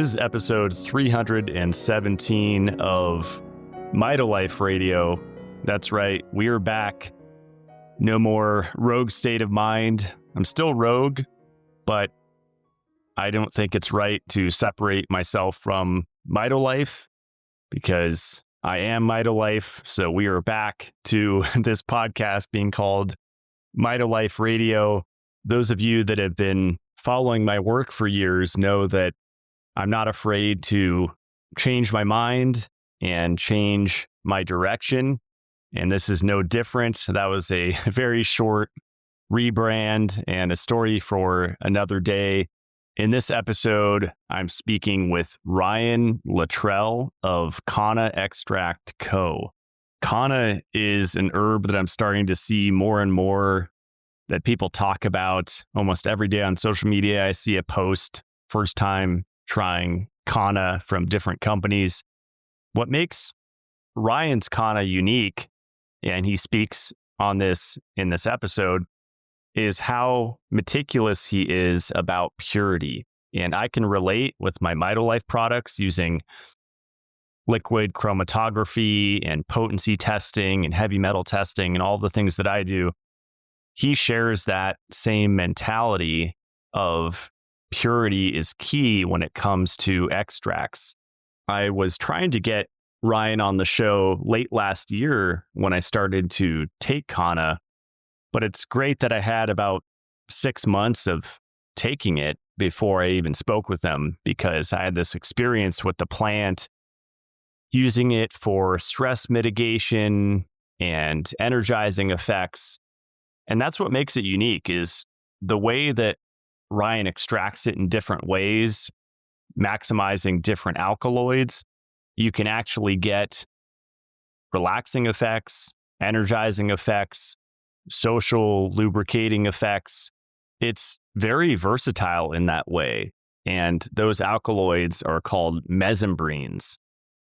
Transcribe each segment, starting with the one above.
This is episode 317 of Mitolife Radio. That's right, we are back. No more rogue state of mind. I'm still rogue, but I don't think it's right to separate myself from Mitolife because I am Mitolife. So we are back to this podcast being called Mitolife Radio. Those of you that have been following my work for years know that I'm not afraid to change my mind and change my direction. And this is no different. That was a very short rebrand and a story for another day. In this episode, I'm speaking with Ryan Latreille of Kanna Extract Co. Kanna is an herb that I'm starting to see more and more that people talk about almost every day on social media. I see a post, first time trying Kanna from different companies. What makes Ryan's Kanna unique, and he speaks on this in this episode, is how meticulous he is about purity. And I can relate with my Mitolife products using liquid chromatography and potency testing and heavy metal testing and all the things that I do. He shares that same mentality of purity is key when it comes to extracts. I was trying to get Ryan on the show late last year when I started to take Kanna, but it's great that I had about 6 months of taking it before I even spoke with them because I had this experience with the plant, using it for stress mitigation and energizing effects. And that's what makes it unique is the way that Ryan extracts it in different ways, maximizing different alkaloids. You can actually get relaxing effects, energizing effects, social lubricating effects. It's very versatile in that way. And those alkaloids are called mesembrines.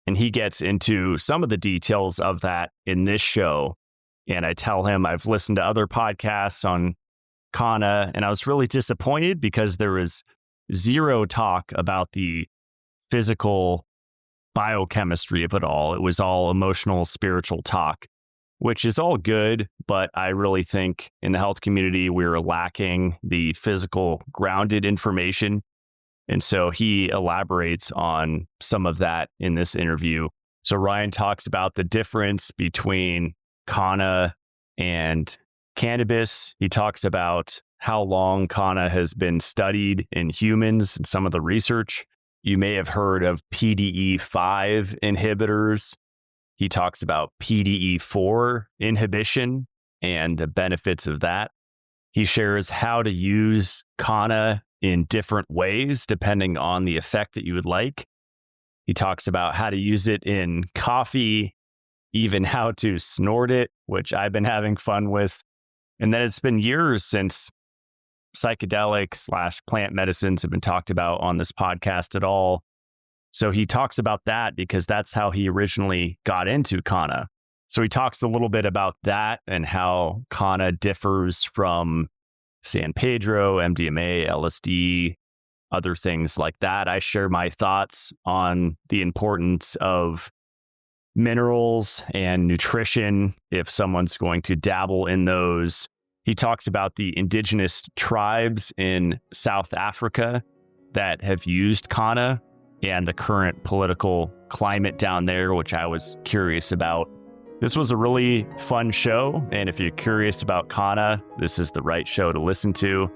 And he gets into some of the details of that in this show. And I tell him I've listened to other podcasts on Kanna, and I was really disappointed because there was zero talk about the physical biochemistry of it all. It was all emotional, spiritual talk, which is all good. But I really think in the health community, we're lacking the physical grounded information. And so he elaborates on some of that in this interview. So Ryan talks about the difference between Kanna and cannabis. He talks about how long Kanna has been studied in humans and some of the research. You may have heard of PDE5 inhibitors. He talks about PDE4 inhibition and the benefits of that. He shares how to use Kanna in different ways depending on the effect that you would like. He talks about how to use it in coffee, even how to snort it, which I've been having fun with. And then it's been years since psychedelics / plant medicines have been talked about on this podcast at all. So he talks about that because that's how he originally got into Kanna. So he talks a little bit about that and how Kanna differs from San Pedro, MDMA, LSD, other things like that. I share my thoughts on the importance of minerals and nutrition if someone's going to dabble in those. He talks about the indigenous tribes in South Africa that have used Kanna and the current political climate down there, which I was curious about. This was a really fun show, and if you're curious about Kanna, this is the right show to listen to.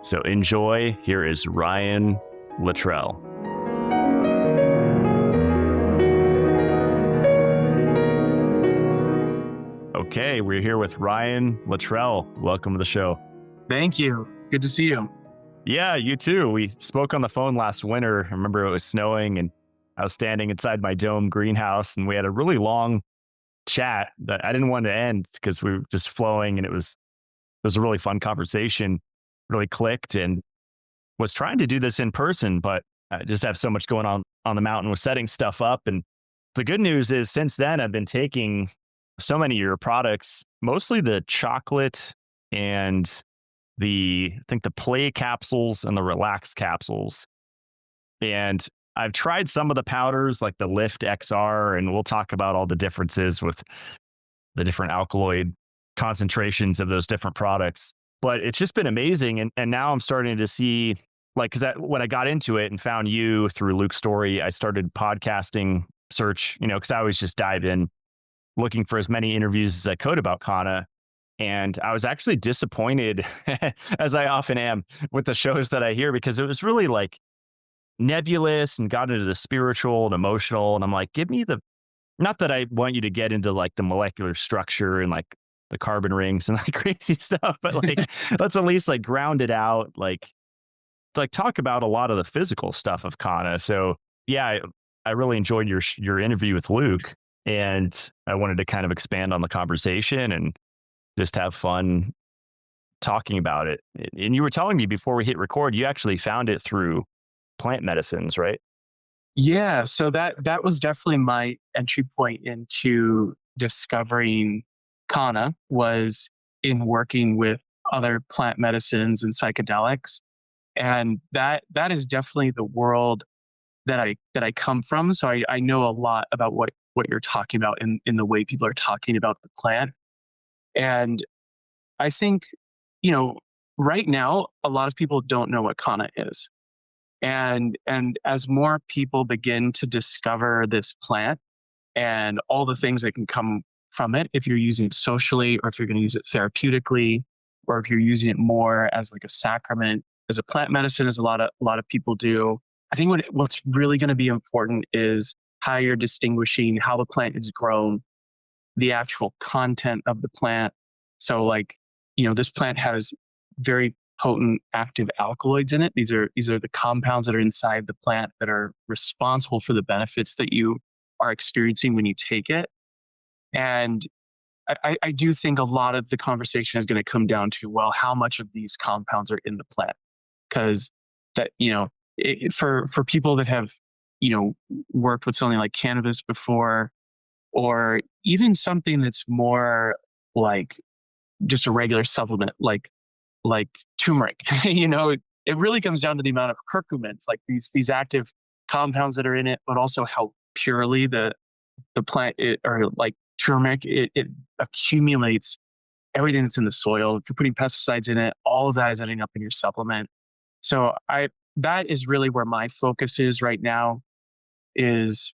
So enjoy. Here is Ryan Latreille. Okay, we're here with Ryan Latreille. Welcome to the show. Thank you. Good to see you. Yeah, you too. We spoke on the phone last winter. I remember it was snowing and I was standing inside my dome greenhouse and we had a really long chat that I didn't want to end because we were just flowing and it was a really fun conversation, really clicked, and was trying to do this in person, but I just have so much going on the mountain with setting stuff up. And the good news is since then I've been taking so many of your products, mostly the chocolate and I think the play capsules and the relax capsules. And I've tried some of the powders like the Lift XR, and we'll talk about all the differences with the different alkaloid concentrations of those different products. But it's just been amazing. And now I'm starting to see, like, because when I got into it and found you through Luke's story, I started podcasting search, because I always just dive in looking for as many interviews as I could about Kanna. And I was actually disappointed, as I often am, with the shows that I hear, because it was really like nebulous and got into the spiritual and emotional. And I'm like, give me the, not that I want you to get into like the molecular structure and like the carbon rings and like crazy stuff, but like, let's at least like ground it out, like talk about a lot of the physical stuff of Kanna. So yeah, I really enjoyed your interview with Luke, and I wanted to kind of expand on the conversation and just have fun talking about it. And you were telling me before we hit record, you actually found it through plant medicines, right? Yeah, so that was definitely my entry point into discovering Kanna, was in working with other plant medicines and psychedelics. And that is definitely the world that I come from. So I know a lot about what you're talking about in the way people are talking about the plant. And I think, you know, right now a lot of people don't know what Kanna is. And as more people begin to discover this plant and all the things that can come from it, if you're using it socially, or if you're going to use it therapeutically, or if you're using it more as like a sacrament, as a plant medicine, as a lot of people do, I think what's really going to be important is how you're distinguishing how the plant is grown, the actual content of the plant. So like, this plant has very potent active alkaloids in it. These are the compounds that are inside the plant that are responsible for the benefits that you are experiencing when you take it. And I do think a lot of the conversation is going to come down to, well, how much of these compounds are in the plant? Because that, for people that have, worked with something like cannabis before, or even something that's more like just a regular supplement, like turmeric. It really comes down to the amount of curcumins, like these active compounds that are in it, but also how purely the plant or like turmeric, it accumulates everything that's in the soil. If you're putting pesticides in it, all of that is ending up in your supplement. So that is really where my focus is right now, is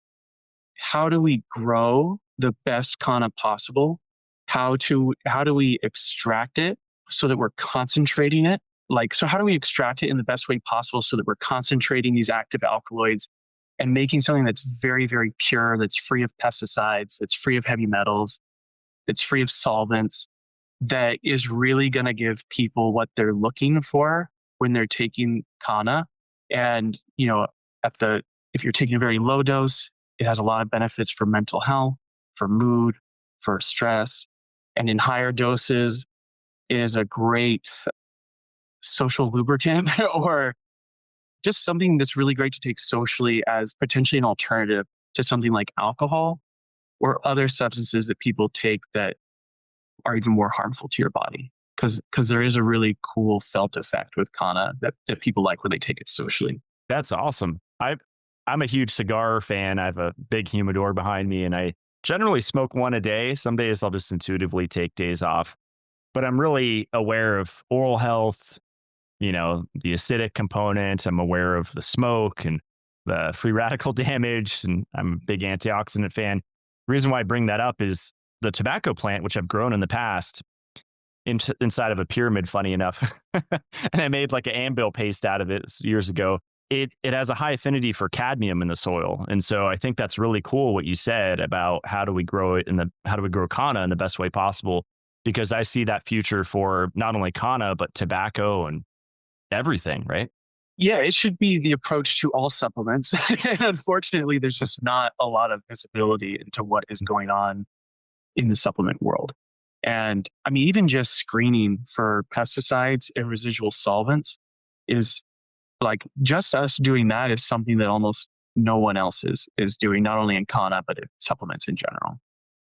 how do we grow the best Kanna possible? How do we extract it so that we're concentrating it? So how do we extract it in the best way possible so that we're concentrating these active alkaloids and making something that's very, very pure, that's free of pesticides, that's free of heavy metals, that's free of solvents, that is really going to give people what they're looking for when they're taking Kanna. And, if you're taking a very low dose, it has a lot of benefits for mental health, for mood, for stress. And in higher doses, it is a great social lubricant or just something that's really great to take socially as potentially an alternative to something like alcohol or other substances that people take that are even more harmful to your body. Because there is a really cool felt effect with Kanna that people like when they take it socially. That's awesome. I'm a huge cigar fan. I have a big humidor behind me, and I generally smoke one a day. Some days I'll just intuitively take days off, but I'm really aware of oral health, the acidic component. I'm aware of the smoke and the free radical damage, and I'm a big antioxidant fan. The reason why I bring that up is the tobacco plant, which I've grown in the past inside of a pyramid, funny enough. And I made like an anvil paste out of it years ago. It has a high affinity for cadmium in the soil. And so I think that's really cool what you said about how do we grow Kanna in the best way possible, because I see that future for not only Kanna, but tobacco and everything, right? Yeah, it should be the approach to all supplements. And unfortunately, there's just not a lot of visibility into what is going on in the supplement world. And I mean, even just screening for pesticides and residual solvents is like, just us doing that is something that almost no one else is doing, not only in Kanna, but in supplements in general.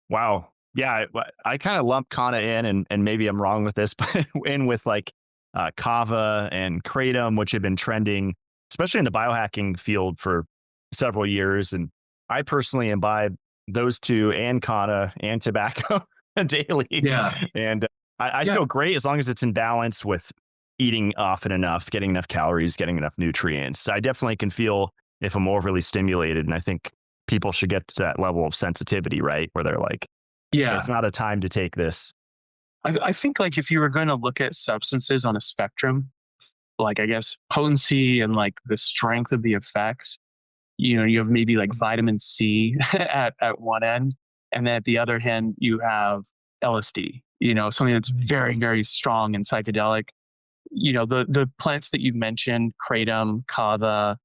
Wow. Yeah, I kind of lump Kanna in, and maybe I'm wrong with this, but in with like kava and kratom, which have been trending, especially in the biohacking field, for several years. And I personally imbibe those two and Kanna and tobacco daily. Yeah. And I feel great as long as it's in balance with eating often enough, getting enough calories, getting enough nutrients. I definitely can feel if I'm overly stimulated. And I think people should get to that level of sensitivity, right? Where they're like, Yeah. it's not a time to take this. I think like if you were going to look at substances on a spectrum, like I guess potency and like the strength of the effects, you have maybe like vitamin C at one end, and then at the other hand, you have LSD, something that's very, very strong and psychedelic. The plants that you mentioned, kratom, kava,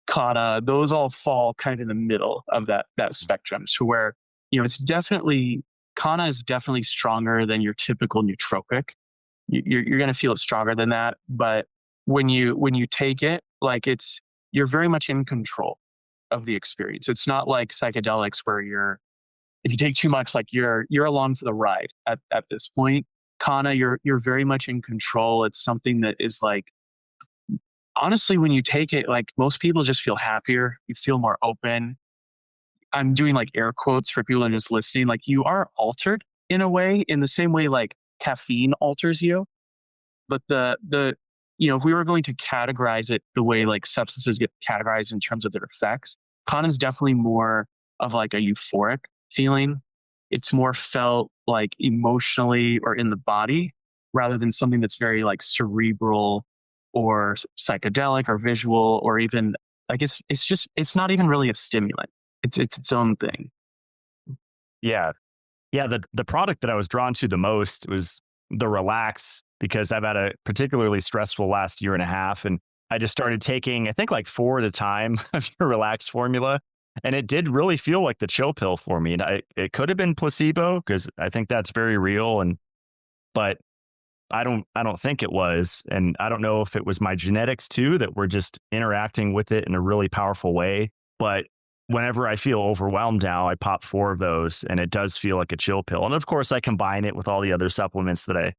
Kanna, those all fall kind of in the middle of that spectrum. So where, it's definitely, Kanna is definitely stronger than your typical nootropic. You're going to feel it stronger than that. But when you take it, like you're very much in control of the experience. It's not like psychedelics where if you take too much, like you're along for the ride at this point. Kanna, you're very much in control. It's something that is like, honestly, when you take it, like most people just feel happier. You feel more open. I'm doing like air quotes for people that are just listening. Like you are altered in a way, in the same way like caffeine alters you. But if we were going to categorize it the way like substances get categorized in terms of their effects, Kanna is definitely more of like a euphoric feeling. It's more felt like emotionally or in the body rather than something that's very like cerebral or psychedelic or visual, or even like it's not even really a stimulant. It's its own thing. Yeah. Yeah. The product that I was drawn to the most was the relax, because I've had a particularly stressful last year and a half. And I just started taking, I think like 4 at a time of your relax formula. And it did really feel like the chill pill for me. And it could have been placebo, because I think that's very real. But I don't think it was. And I don't know if it was my genetics too, that were just interacting with it in a really powerful way. But whenever I feel overwhelmed now, I pop 4 of those and it does feel like a chill pill. And of course I combine it with all the other supplements that I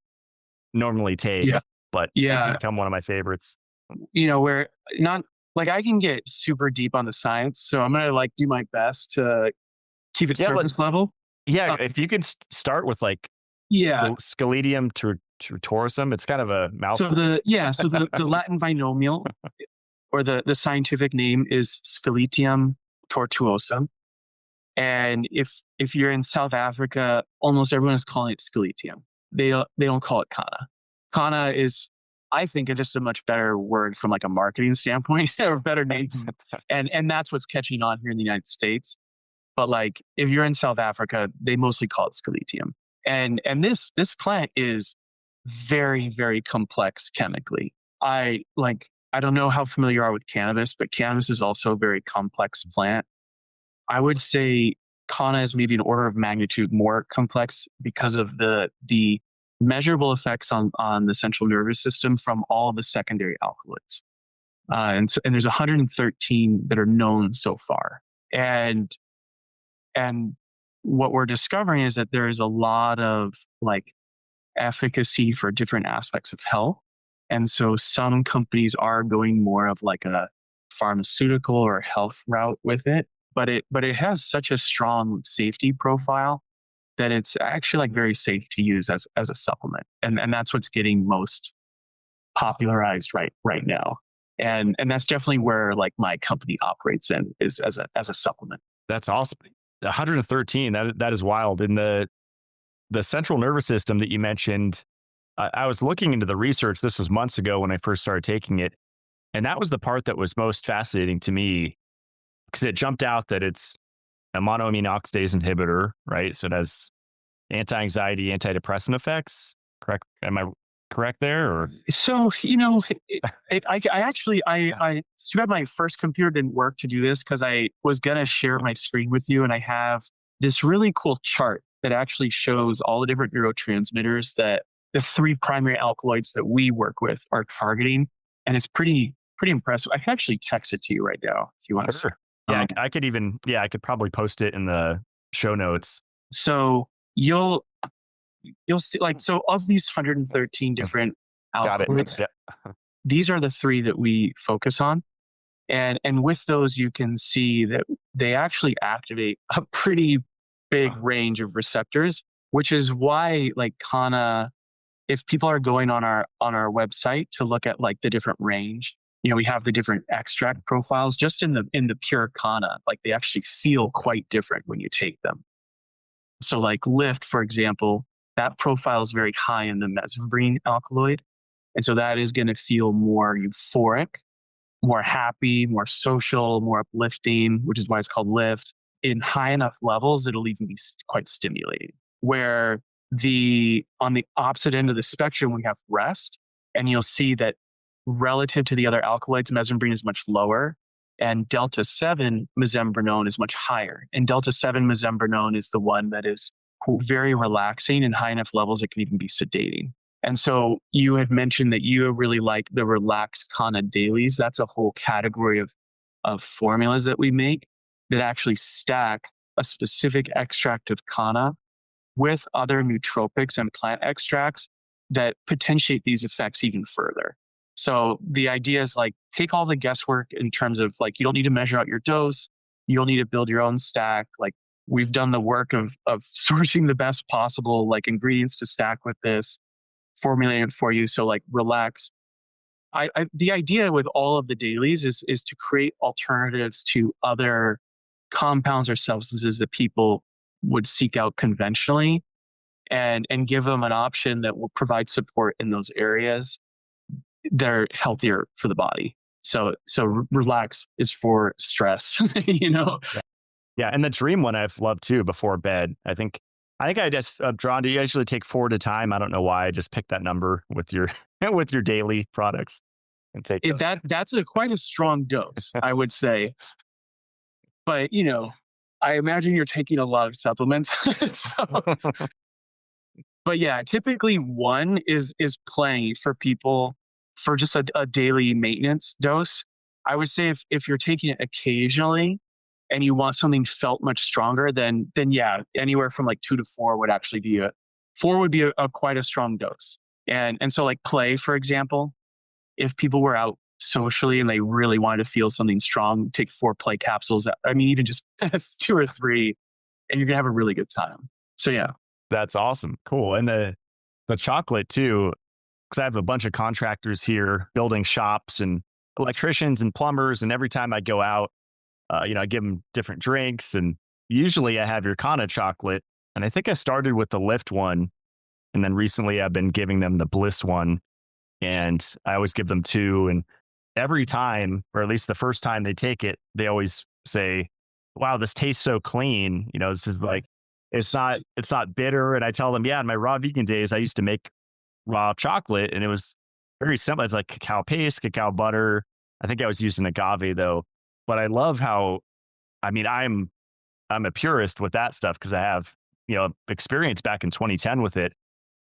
normally take, but it's become one of my favorites. Where not like I can get super deep on the science. So I'm going to like do my best to keep it surface level. Yeah. If you could start with like, Sceletium tortuosum. It's kind of a mouthful. So the Latin binomial or the scientific name is Sceletium tortuosum. And if you're in South Africa, almost everyone is calling it Sceletium. They don't call it Kanna. Kanna is, I think, just a much better word from like a marketing standpoint, or a better name. And that's what's catching on here in the United States. But like if you're in South Africa, they mostly call it Sceletium. And this plant is very, very complex chemically. I don't know how familiar you are with cannabis, but cannabis is also a very complex plant. I would say Kanna is maybe an order of magnitude more complex because of the measurable effects on the central nervous system from all the secondary alkaloids. And there's 113 that are known so far. And what we're discovering is that there is a lot of like efficacy for different aspects of health. And so some companies are going more of like a pharmaceutical or health route with it, but it has such a strong safety profile that it's actually like very safe to use as a supplement. And that's what's getting most popularized right now. And that's definitely where like my company operates in, is as a supplement. That's awesome. 113, that is wild. In the central nervous system that you mentioned, I was looking into the research. This was months ago when I first started taking it. And that was the part that was most fascinating to me, because it jumped out that it's a monoamine oxidase inhibitor, right? So it has anti-anxiety, antidepressant effects. Correct? Am I correct there? Or so it's too bad my first computer didn't work to do this, because I was gonna share my screen with you, and I have this really cool chart that actually shows all the different neurotransmitters that the 3 primary alkaloids that we work with are targeting, and it's pretty impressive. I can actually text it to you right now if you want. Sure. Yeah, I could probably post it in the show notes. So you'll see, like, so of these 113 different alkaloids, these are the 3 that we focus on. And with those, you can see that they actually activate a pretty big range of receptors, which is why like Kanna, if people are going on our website to look at like the different range, we have the different extract profiles just in the pure Kanna, like they actually feel quite different when you take them. So like Lift, for example, that profile is very high in the mesembrine alkaloid. And so that is going to feel more euphoric, more happy, more social, more uplifting, which is why it's called Lift. In high enough levels, it'll even be quite stimulating. Where on the opposite end of the spectrum, we have Rest, and you'll see that relative to the other alkaloids, mesembrine is much lower, and delta 7 mesembrinone is much higher. And delta 7 mesembrinone is the one that is very relaxing, and high enough levels it can even be sedating. And so you had mentioned that you really like the relaxed Kanna dailies. That's a whole category of formulas that we make that actually stack a specific extract of Kanna with other nootropics and plant extracts that potentiate these effects even further. So the idea is like, take all the guesswork in terms of like, you don't need to measure out your dose. You don't need to build your own stack. Like we've done the work of sourcing the best possible like ingredients to stack with this, formulating it for you. So like relax. The idea with all of the dailies is to create alternatives to other compounds or substances that people would seek out conventionally, and give them an option that will provide support in those areas that are healthier for the body. So relax is for stress, Yeah, and the dream one I've loved too, before bed. I think I just drawn to, you usually take 4 at a time. I don't know why. I just picked that number with your with your daily products and take that's quite a strong dose, I would say. But I imagine you're taking a lot of supplements. But yeah, typically 1 is plenty for people for just a daily maintenance dose. I would say if you're taking it occasionally and you want something felt much stronger, then yeah, anywhere from like 2 to 4 would actually be 4 would be a quite a strong dose. And so like Play, for example, if people were out socially and they really wanted to feel something strong, take 4 Play capsules. I mean, even just 2 or 3, and you're gonna have a really good time. So yeah. That's awesome. Cool. And the chocolate too, because I have a bunch of contractors here building shops and electricians and plumbers. And every time I go out, I give them different drinks. And usually I have your Kanna chocolate. And I think I started with the Lift one. And then recently I've been giving them the Bliss one. And I always give them 2. And every time, or at least the first time they take it, they always say, wow, this tastes so clean. This is like, it's not bitter. And I tell them, yeah, in my raw vegan days, I used to make raw chocolate and it was very simple. It's like cacao paste, cacao butter. I think I was using agave though. But I love how, I'm a purist with that stuff because I have, experience back in 2010 with it.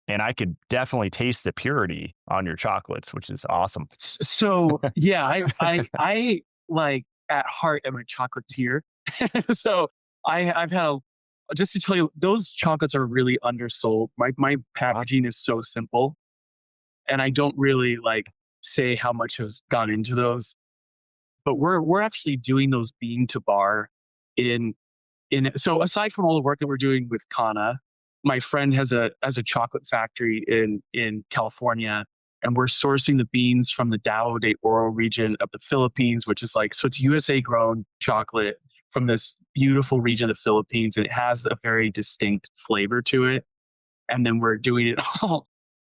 And I could definitely taste the purity on your chocolates, which is awesome. So yeah, I like at heart am a chocolatier. So I've had just to tell you, those chocolates are really undersold. My packaging is so simple, and I don't really like say how much has gone into those. But we're actually doing those bean to bar in. So aside from all the work that we're doing with Kanna, my friend has a chocolate factory in California, and we're sourcing the beans from the Davao de Oro region of the Philippines, which is so it's USA grown chocolate from this beautiful region of the Philippines, and it has a very distinct flavor to it. And then we're doing it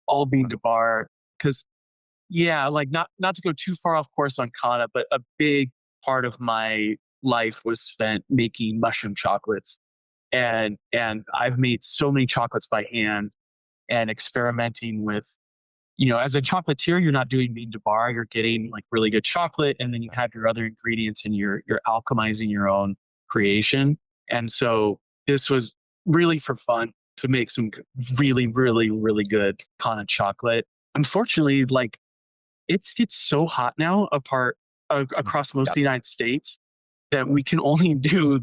all bean to bar because, yeah, like not to go too far off course on Kanna, but a big part of my life was spent making mushroom chocolates, and I've made so many chocolates by hand and experimenting with. As a chocolatier, you're not doing bean to bar. You're getting like really good chocolate, and then you have your other ingredients, and you're alchemizing your own creation. And so this was really for fun to make some really, really, really good Kanna chocolate. Unfortunately, like it's so hot now across most of the United States that we can only do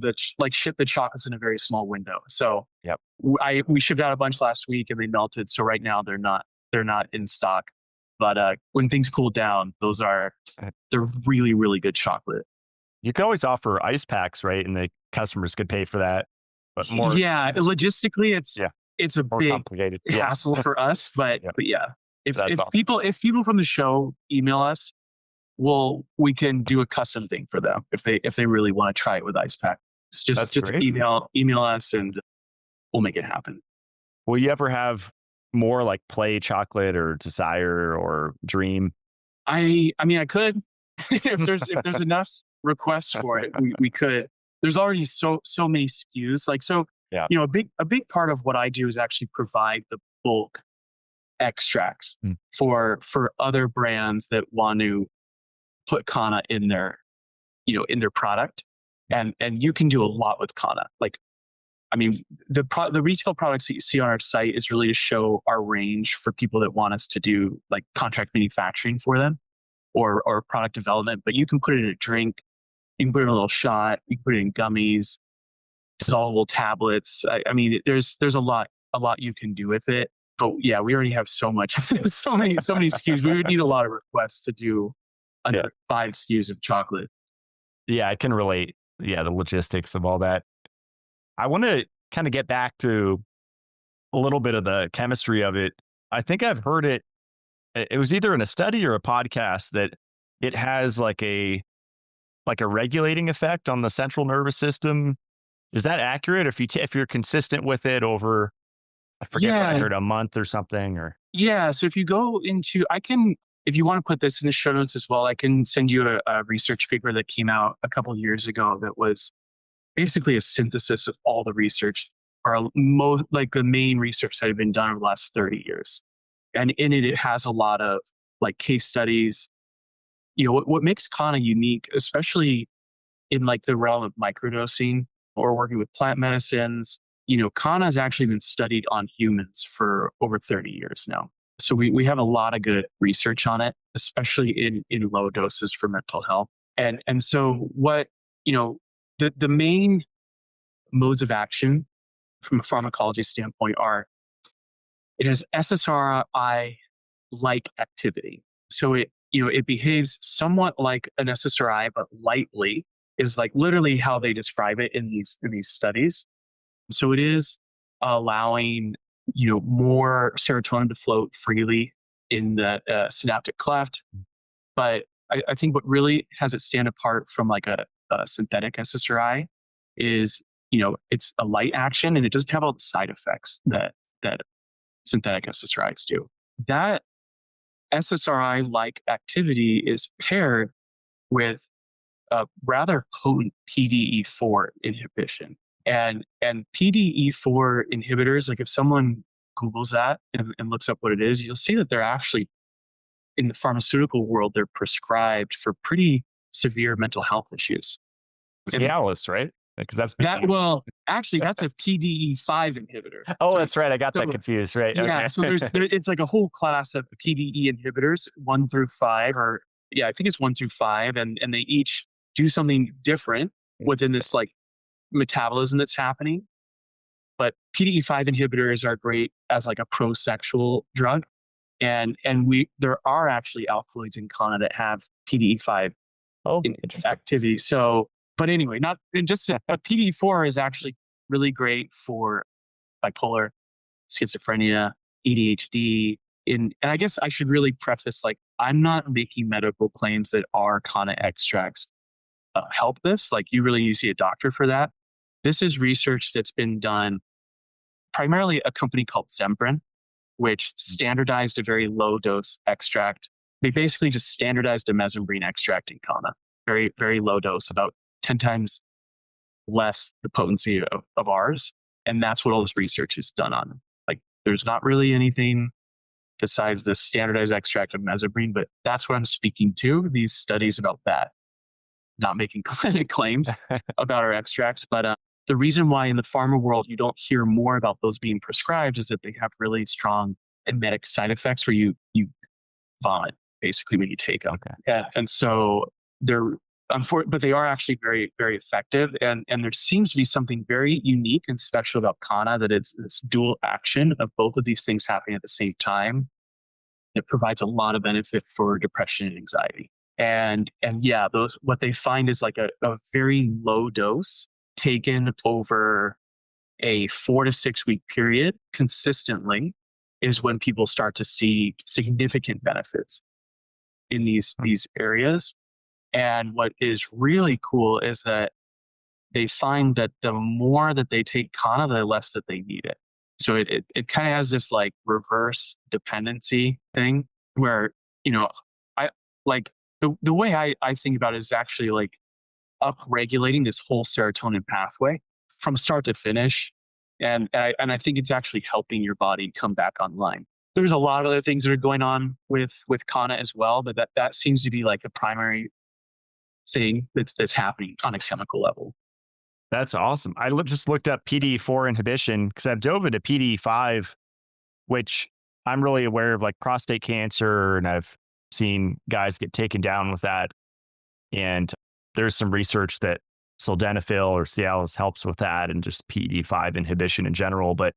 ship the chocolates in a very small window. So yep. We shipped out a bunch last week and they melted. So right now they're not in stock. But when things cool down, they're really, really good chocolate. You could always offer ice packs, right? And the customers could pay for that. But more, Yeah, logistically, yeah, it's a more big complicated. Yeah, hassle for us, but yeah, but yeah, that's awesome. if people from the show email us, we can do a custom thing for them if they really want to try it with ice pack. It's That's just great. email us and we'll make it happen. Will you ever have more like play chocolate or desire or dream? I mean, I could if there's enough requests for it, we could. There's already so many SKUs. Like so, Yeah. a big part of what I do is actually provide the bulk extracts Mm. for other brands that want to put Kanna in their in their product, and you can do a lot with Kanna. Like, I mean, the retail products that you see on our site is really to show our range for people that want us to do like contract manufacturing for them or product development. But you can put it in a drink, you can put it in a little shot, you can put it in gummies, dissolvable tablets. I mean, there's a lot you can do with it. But yeah, we already have so much, so many SKUs. We would need a lot of requests to do under 5 SKUs of chocolate. Yeah, I can relate. Yeah, the logistics of all that. I want to kind of get back to a little bit of the chemistry of it. I think I've heard it. It was either in a study or a podcast that it has like a regulating effect on the central nervous system. Is that accurate? If you're consistent with it over, I forget what I heard, a month or something, or Yeah. So if you go into, if you want to put this in the show notes as well, I can send you a research paper that came out a couple of years ago that was basically a synthesis of all the research or most like the main research that had been done over the last 30 years. And in it, it has a lot of like case studies. What makes Kanna unique, especially in like the realm of microdosing or working with plant medicines, Kanna has actually been studied on humans for over 30 years now. So we have a lot of good research on it, especially in low doses for mental health. And so what, the main modes of action from a pharmacology standpoint are it has SSRI like activity. So it behaves somewhat like an SSRI, but lightly is like literally how they describe it in these studies. So it is allowing more serotonin to float freely in the synaptic cleft. But I think what really has it stand apart from like a synthetic SSRI is it's a light action and it doesn't have all the side effects that synthetic SSRIs do. That SSRI like activity is paired with a rather potent PDE4 inhibition. And PDE4 inhibitors, like if someone Googles that and looks up what it is, you'll see that they're actually in the pharmaceutical world, they're prescribed for pretty severe mental health issues. Cialis, right? Because that's actually, that's a PDE5 inhibitor. Oh, that's right. I got that confused. Right. Yeah. Okay. So it's like a whole class of PDE inhibitors, 1 through 5, or I think it's 1 through 5, and they each do something different within this like metabolism that's happening. But PDE5 inhibitors are great as like a pro-sexual drug, and there are actually alkaloids in Kanna that have PDE5 activity. So. But anyway, PDE4 is actually really great for bipolar, schizophrenia, ADHD. And I guess I should really preface, like, I'm not making medical claims that our Kanna extracts help this. Like, you really need to see a doctor for that. This is research that's been done primarily a company called Mesembrine, which standardized a very low dose extract. They basically just standardized a mesembrine extract in Kanna, very, very low dose, about 10 times less the potency of ours. And that's what all this research is done on. Like, there's not really anything besides the standardized extract of mesembrine, but that's what I'm speaking to, these studies about that. Not making clinic claims about our extracts, but the reason why in the pharma world you don't hear more about those being prescribed is that they have really strong emetic side effects where you vomit basically when you take them. Okay. Yeah, and so but they are actually very, very effective. And there seems to be something very unique and special about Kanna, that it's this dual action of both of these things happening at the same time. It provides a lot of benefit for depression and anxiety. And yeah, those, what they find is like a very low dose taken over a 4 to 6 week period consistently is when people start to see significant benefits in these areas. And what is really cool is that they find that the more that they take Kanna, the less that they need it. So it kind of has this like reverse dependency thing where, I like the way I think about it is actually like upregulating this whole serotonin pathway from start to finish. And I think it's actually helping your body come back online. There's a lot of other things that are going on with Kanna as well, but that seems to be like the primary thing that's happening on a chemical level. That's awesome. Just looked up PDE4 inhibition because I've dove into PDE5, which I'm really aware of, like prostate cancer, and I've seen guys get taken down with that. And there's some research that sildenafil or Cialis helps with that, and just PDE5 inhibition in general. But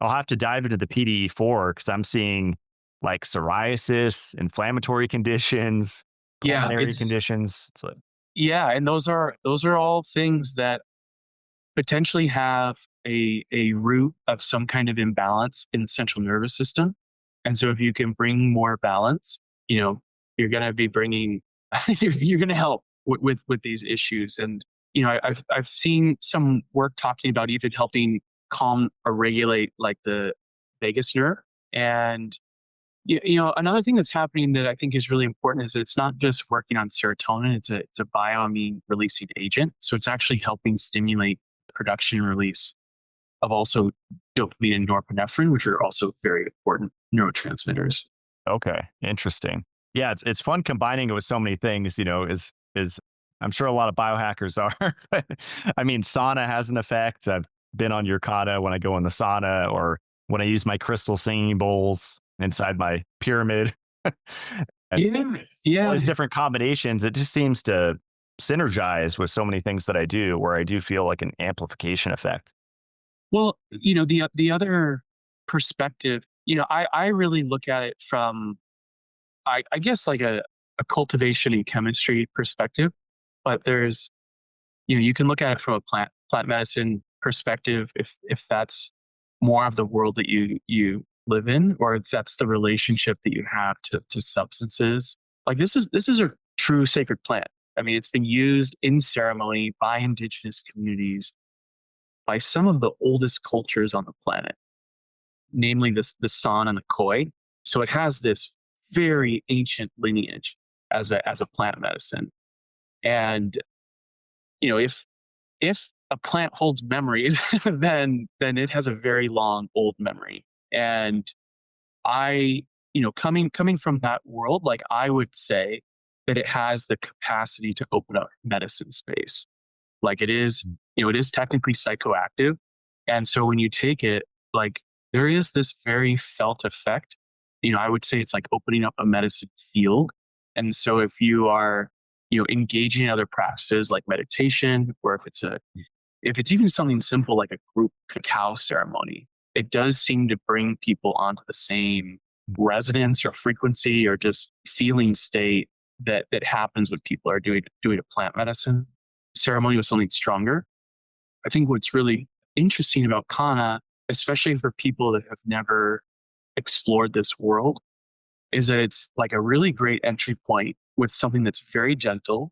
I'll have to dive into the PDE4 because I'm seeing like psoriasis, inflammatory conditions, Yeah, pulmonary conditions. It's like, yeah, and those are all things that potentially have a root of some kind of imbalance in the central nervous system. And so if you can bring more balance, you're going to be bringing, you're going to help with these issues. And, I've seen some work talking about even helping calm or regulate like the vagus nerve. And, another thing that's happening that I think is really important is that it's not just working on serotonin. It's a bioamine releasing agent. So it's actually helping stimulate production and release of also dopamine and norepinephrine, which are also very important neurotransmitters. okay, interesting. Yeah, it's fun combining it with so many things, is I'm sure a lot of biohackers are. I mean, sauna has an effect. I've been on your Kanna when I go in the sauna, or when I use my crystal singing bowls inside my pyramid. And Yeah, all yeah. these different combinations, it just seems to synergize with so many things that I do, where I do feel like an amplification effect. Well, the other perspective, I really look at it from, I guess like a cultivation and chemistry perspective, but there's, you can look at it from a plant medicine perspective if that's more of the world that you live in, or if that's the relationship that you have to substances. Like this is a true sacred plant. I mean, it's been used in ceremony by indigenous communities, by some of the oldest cultures on the planet, namely the San and the Khoi. So it has this very ancient lineage as a plant medicine. And if a plant holds memories, then it has a very long old memory. And I, coming from that world, like I would say that it has the capacity to open up medicine space. Like it is technically psychoactive. And so when you take it, like there is this very felt effect. I would say it's like opening up a medicine field. And so if you are, engaging in other practices like meditation, or if it's even something simple like a group cacao ceremony, it does seem to bring people onto the same resonance or frequency or just feeling state that happens when people are doing a plant medicine ceremony with something stronger. I think what's really interesting about Kanna, especially for people that have never explored this world, is that it's like a really great entry point with something that's very gentle.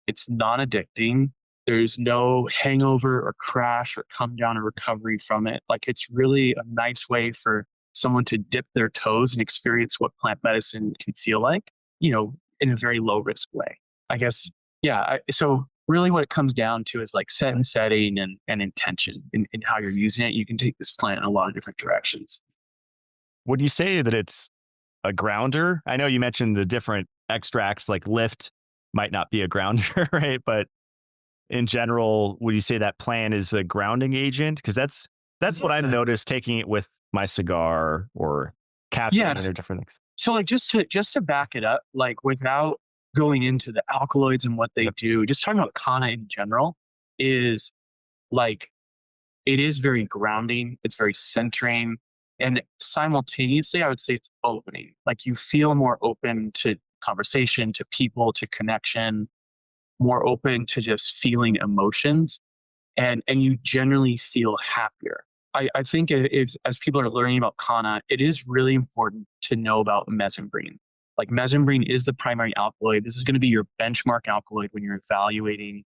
It's non-addicting. There's no hangover or crash or come down or recovery from it. Like it's really a nice way for someone to dip their toes and experience what plant medicine can feel like, in a very low risk way. I guess, yeah. So really what it comes down to is like set and setting and intention in how you're using it. You can take this plant in a lot of different directions. Would you say that it's a grounder? I know you mentioned the different extracts, like lift might not be a grounder, right? But in general, would you say that plant is a grounding agent? Because that's what I've noticed taking it with my cigar or caffeine Yes. or different things. So like just to back it up, like without going into the alkaloids and what they do, just talking about Kanna in general is like it is very grounding, it's very centering, and simultaneously I would say it's opening. Like you feel more open to conversation, to people, to connection, more open to just feeling emotions, and you generally feel happier. I think as people are learning about Kanna, it is really important to know about mesembrine. Like mesembrine is the primary alkaloid. This is going to be your benchmark alkaloid when you're evaluating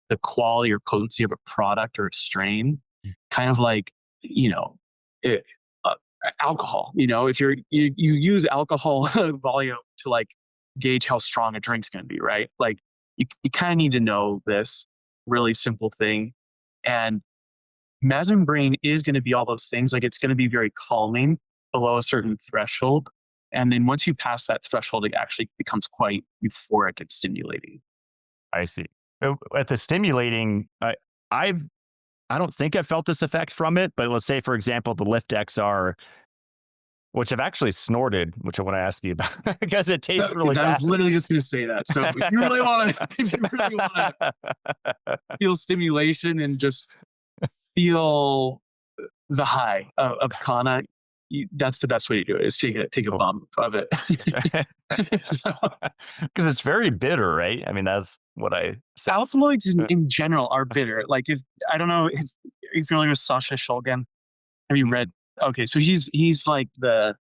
the quality or potency of a product or a strain. Kind of like, it, uh, alcohol. If you use alcohol volume to like gauge how strong a drink's going to be, right? Like you kind of need to know this really simple thing. And mesembrine is going to be all those things. Like it's going to be very calming below a certain threshold. And then once you pass that threshold, it actually becomes quite euphoric and stimulating. I see. At the stimulating, I've I don't think I felt this effect from it, but let's say, for example, the Lift XR, which I've actually snorted, which I want to ask you about because it tastes really I bad. was literally just going to say that. So if you really want to feel stimulation and just feel the high of Kanna, that's the best way to do it, is take a bump of it. Because it's very bitter, right? I mean, that's what I said. Alkaloids in general are bitter. Like I don't know if you're familiar with Sasha Shulgin. Have you read? Okay, so he's like him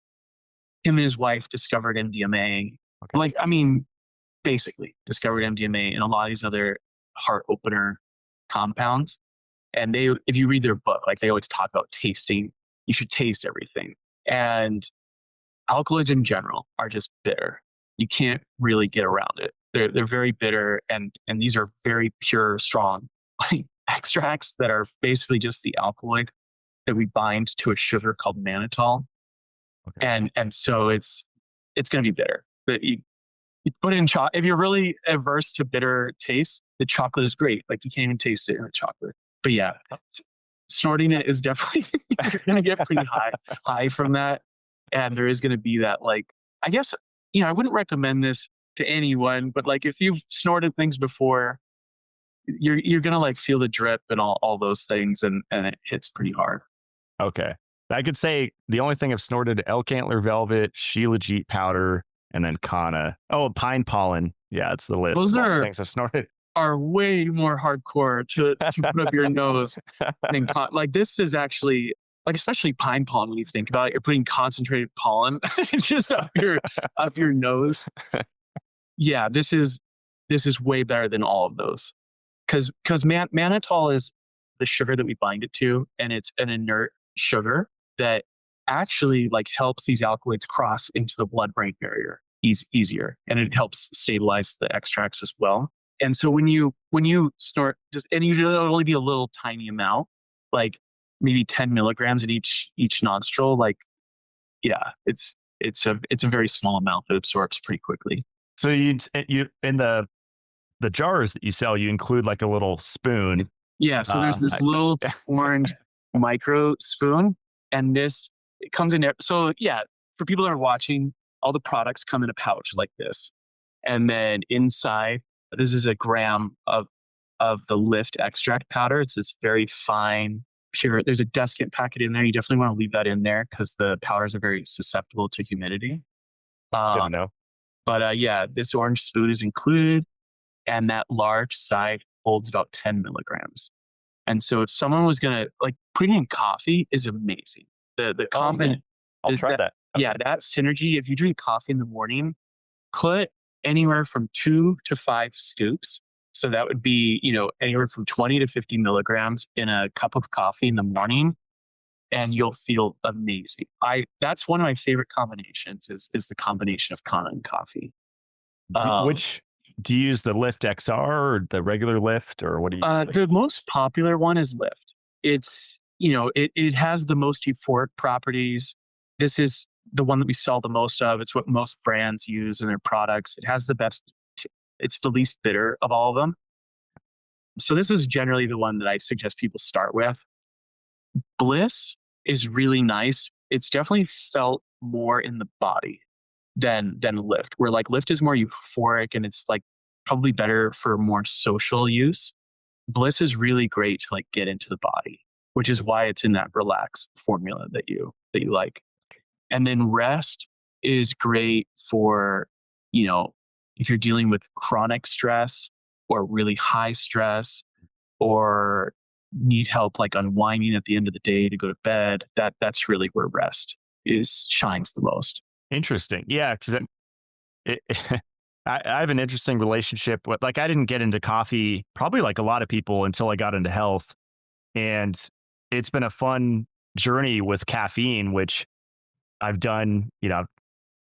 and his wife discovered MDMA. Okay. Like, I mean, basically discovered MDMA and a lot of these other heart opener compounds. And if you read their book, like they always talk about tasting, you should taste everything. And alkaloids in general are just bitter. You can't really get around it. They're very bitter, and these are very pure, strong extracts that are basically just the alkaloid that we bind to a sugar called mannitol. Okay. And so it's going to be bitter. But you put in if you're really averse to bitter taste, the chocolate is great. Like you can't even taste it in the chocolate. But yeah, snorting it is definitely you're going to get pretty high from that, and there is going to be that, like, I guess, I wouldn't recommend this to anyone, but like if you've snorted things before, you're going to like feel the drip and all those things, and it hits pretty hard. Okay. I could say the only thing I've snorted: elk antler velvet, shilajit powder, and then Kanna. Oh, pine pollen. Yeah, it's the list. Those are things I've snorted. Are way more hardcore to put up your nose than like this is actually, like, especially pine pollen. When you think about it, you're putting concentrated pollen just up your nose. Yeah, this is way better than all of those, because mannitol is the sugar that we bind it to, and it's an inert sugar that actually like helps these alkaloids cross into the blood-brain barrier easier, and it helps stabilize the extracts as well. And so when you snort, and usually it'll only be a little tiny amount, like maybe 10 milligrams in each nostril. Like, yeah, it's a very small amount that absorbs pretty quickly. So you in the jars that you sell, you include like a little spoon. Yeah. So there's this little orange micro spoon, and it comes in there. So yeah, for people that are watching, all the products come in a pouch like this, and then inside, this is a gram of the Lift extract powder. It's this very fine, pure. There's a desiccant packet in there. You definitely want to leave that in there because the powders are very susceptible to humidity. That's good to know. But yeah, this orange spoon is included, and that large side holds about 10 milligrams. And so if someone was going to, like, putting in coffee is amazing. The combination. I'll try that. Okay. Yeah, that synergy. If you drink coffee in the morning, put anywhere from 2 to 5 scoops. So that would be, anywhere from 20 to 50 milligrams in a cup of coffee in the morning, and you'll feel amazing. That's one of my favorite combinations is the combination of Kanna and coffee. Which do you use, the Lift XR or the regular Lift, or what do you use? The most popular one is Lift. It's, it has the most euphoric properties. This is the one that we sell the most of. It's what most brands use in their products. It has the best, it's the least bitter of all of them. So this is generally the one that I suggest people start with. Bliss is really nice. It's definitely felt more in the body than Lift, where like Lift is more euphoric and it's like probably better for more social use. Bliss is really great to like get into the body, which is why it's in that relaxed formula that you like. And then Rest is great for, if you're dealing with chronic stress or really high stress, or need help like unwinding at the end of the day to go to bed, that's really where rest shines the most. Interesting. Yeah, because I have an interesting relationship with, like, I didn't get into coffee probably like a lot of people until I got into health. And it's been a fun journey with caffeine, which I've done,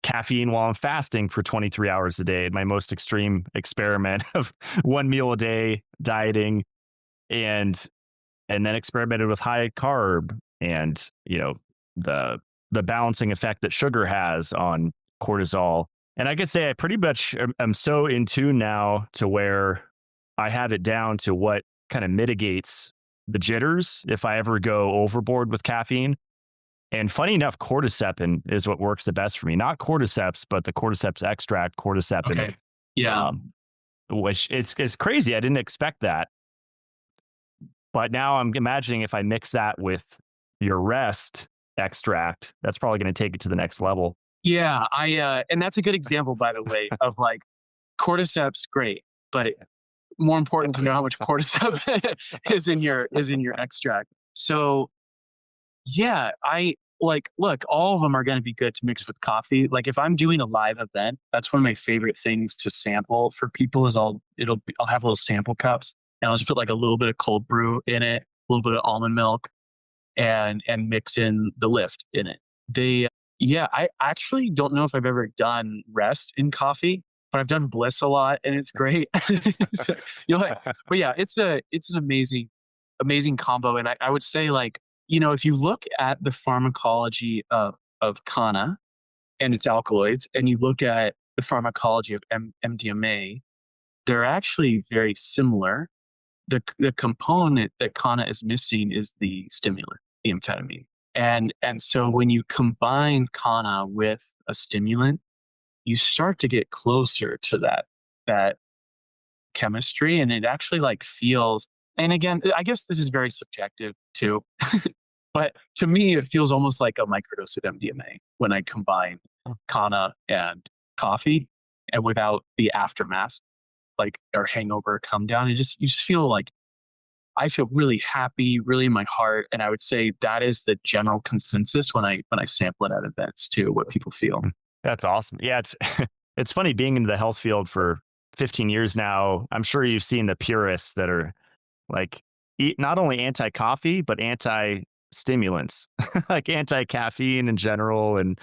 caffeine while I'm fasting for 23 hours a day. My most extreme experiment of one meal a day dieting, and then experimented with high carb and, the balancing effect that sugar has on cortisol. And I could say I pretty much am so in tune now to where I have it down to what kind of mitigates the jitters if I ever go overboard with caffeine. And funny enough, cordyceps is what works the best for me. Not cordyceps, but the cordyceps extract, cordyceps. Okay. Yeah. Which is crazy. I didn't expect that. But now I'm imagining if I mix that with your rest extract, that's probably going to take it to the next level. Yeah. And that's a good example, by the way, of like cordyceps, great. But more important to know how much cordyceps is in your extract. So yeah, look, all of them are going to be good to mix with coffee. Like if I'm doing a live event, that's one of my favorite things to sample for people is I'll have little sample cups and I'll just put like a little bit of cold brew in it, a little bit of almond milk, and mix in the lift in it. I actually don't know if I've ever done rest in coffee, but I've done bliss a lot and it's great. So, but yeah, it's an amazing combo. And I would say, like, if you look at the pharmacology of Kanna and its alkaloids, and you look at the pharmacology of MDMA, they're actually very similar. The component that Kanna is missing is the stimulant, the amphetamine. And so when you combine Kanna with a stimulant, you start to get closer to that chemistry, and it actually like feels. And again, I guess this is very subjective too, but to me, it feels almost like a microdose of MDMA when I combine Kanna and coffee, and without the aftermath, like or hangover come down. You just feel like I feel really happy, really in my heart, and I would say that is the general consensus when I sample it at events too. What people feel. That's awesome. Yeah, it's it's funny being in the health field for 15 years now. I'm sure you've seen the purists that are like not only anti-coffee but anti-stimulants, like anti-caffeine in general. And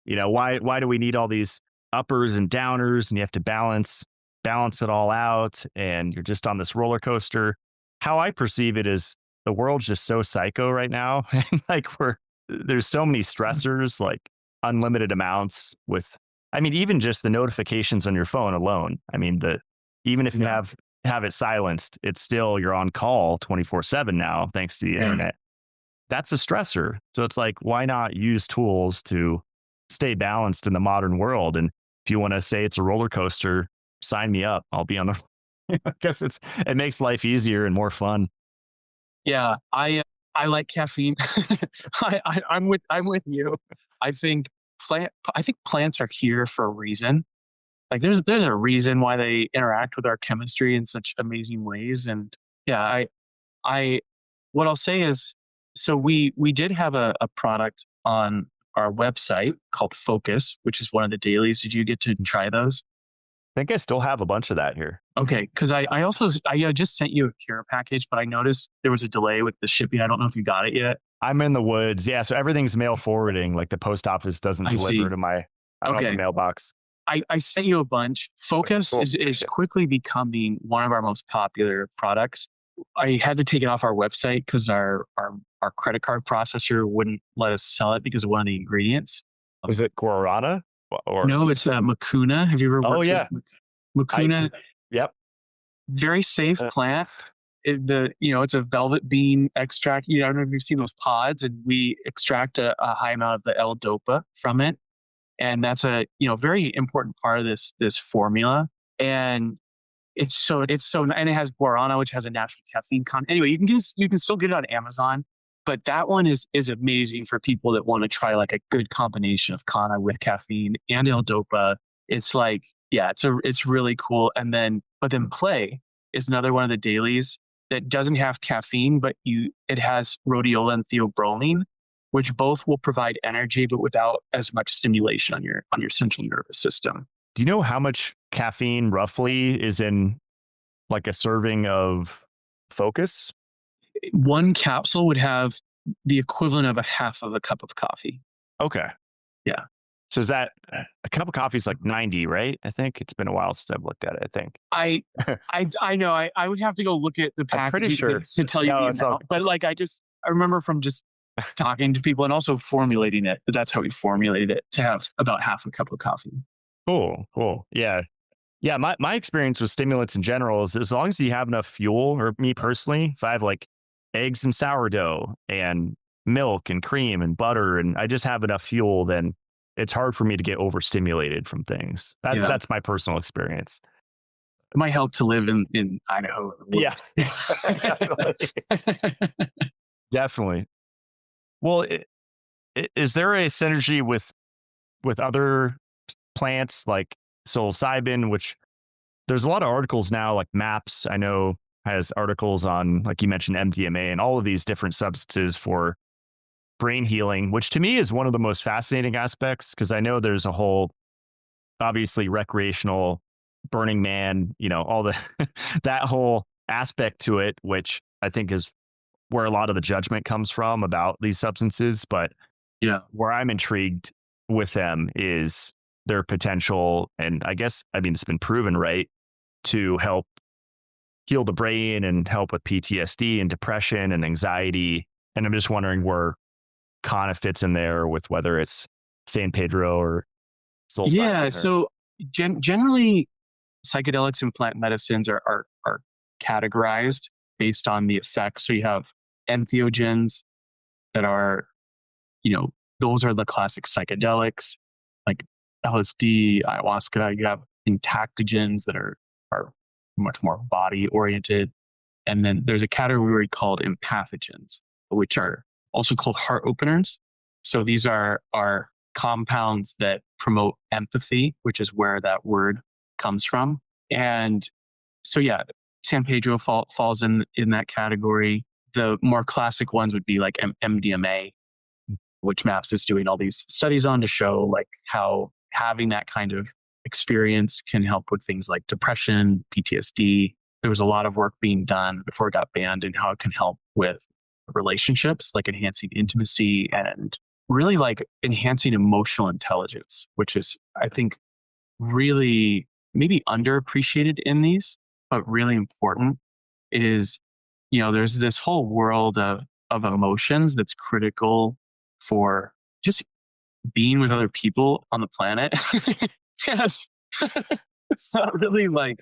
why do we need all these uppers and downers, and you have to balance it all out, and you're just on this roller coaster. How I perceive it is the world's just so psycho right now, and like there's so many stressors, like unlimited amounts with, I mean, even just the notifications on your phone alone. I mean, even if you have it silenced, it's still, you're on call 24/7 now, thanks to the internet. That's a stressor. So it's like, why not use tools to stay balanced in the modern world? And if you want to say it's a roller coaster, sign me up. I'll be on the, I guess it makes life easier and more fun. Yeah. I like caffeine. I'm with you. I think plants are here for a reason. Like there's a reason why they interact with our chemistry in such amazing ways. And yeah, what I'll say is, so we did have a product on our website called Focus, which is one of the dailies. Did you get to try those? I think I still have a bunch of that here. Okay, because I just sent you a care package, but I noticed there was a delay with the shipping. I don't know if you got it yet. I'm in the woods. Yeah, so everything's mail forwarding. Like the post office doesn't deliver to my mailbox. I sent you a bunch. Focus is quickly becoming one of our most popular products. I had to take it off our website because our credit card processor wouldn't let us sell it because of one of the ingredients. Was it guarana? Or no, it's Mucuna. Have you ever worked with Mucuna? Yep. Very safe plant. It's a velvet bean extract. I don't know if you've seen those pods, and we extract a high amount of the L-dopa from it. And that's a very important part of this formula. And and it has guarana, which has a natural caffeine content. Anyway, you can still get it on Amazon, but that one is amazing for people that want to try like a good combination of Kanna with caffeine and L-dopa. It's like, Yeah, it's really cool. But then play is another one of the dailies that doesn't have caffeine, but it has rhodiola and theobromine, which both will provide energy, but without as much stimulation on your central nervous system. Do you know how much caffeine roughly is in like a serving of focus? One capsule would have the equivalent of a half of a cup of coffee. Okay. Yeah. So is that a cup of coffee is like 90, right? I think it's been a while since I've looked at it, I think. I know I would have to go look at the I'm pretty packaging sure. to tell you the amount, but like I remember from just talking to people and also formulating it. That's how we formulated it, to have about half a cup of coffee. Cool. Yeah. Yeah. My experience with stimulants in general is as long as you have enough fuel, or me personally, if I have like eggs and sourdough and milk and cream and butter, and I just have enough fuel, then it's hard for me to get overstimulated from things. That's my personal experience. It might help to live in Idaho. Yeah, definitely. Definitely. Well, is there a synergy with other plants like psilocybin, which there's a lot of articles now, like MAPS, I know, has articles on, like you mentioned, MDMA and all of these different substances for brain healing, which to me is one of the most fascinating aspects, because I know there's a whole, obviously, recreational Burning Man, all the that whole aspect to it, which I think is where a lot of the judgment comes from about these substances. But yeah, where I'm intrigued with them is their potential, and I mean, it's been proven, right, to help heal the brain and help with PTSD and depression and anxiety. And I'm just wondering where Kanna fits in there, with whether it's San Pedro or psilocybin. Yeah. So generally, psychedelics and plant medicines are categorized based on the effects. So you have entheogens that are, those are the classic psychedelics, like LSD, ayahuasca. You have entactogens that are much more body oriented. And then there's a category called empathogens, which are also called heart openers. So these are compounds that promote empathy, which is where that word comes from. And so, yeah, San Pedro falls in that category. The more classic ones would be like MDMA, which MAPS is doing all these studies on to show like how having that kind of experience can help with things like depression, PTSD. There was a lot of work being done before it got banned, and how it can help with relationships, like enhancing intimacy and really like enhancing emotional intelligence, which is, I think, really maybe underappreciated in these, but really important. Is, there's this whole world of emotions that's critical for just being with other people on the planet. Yes. It's not really like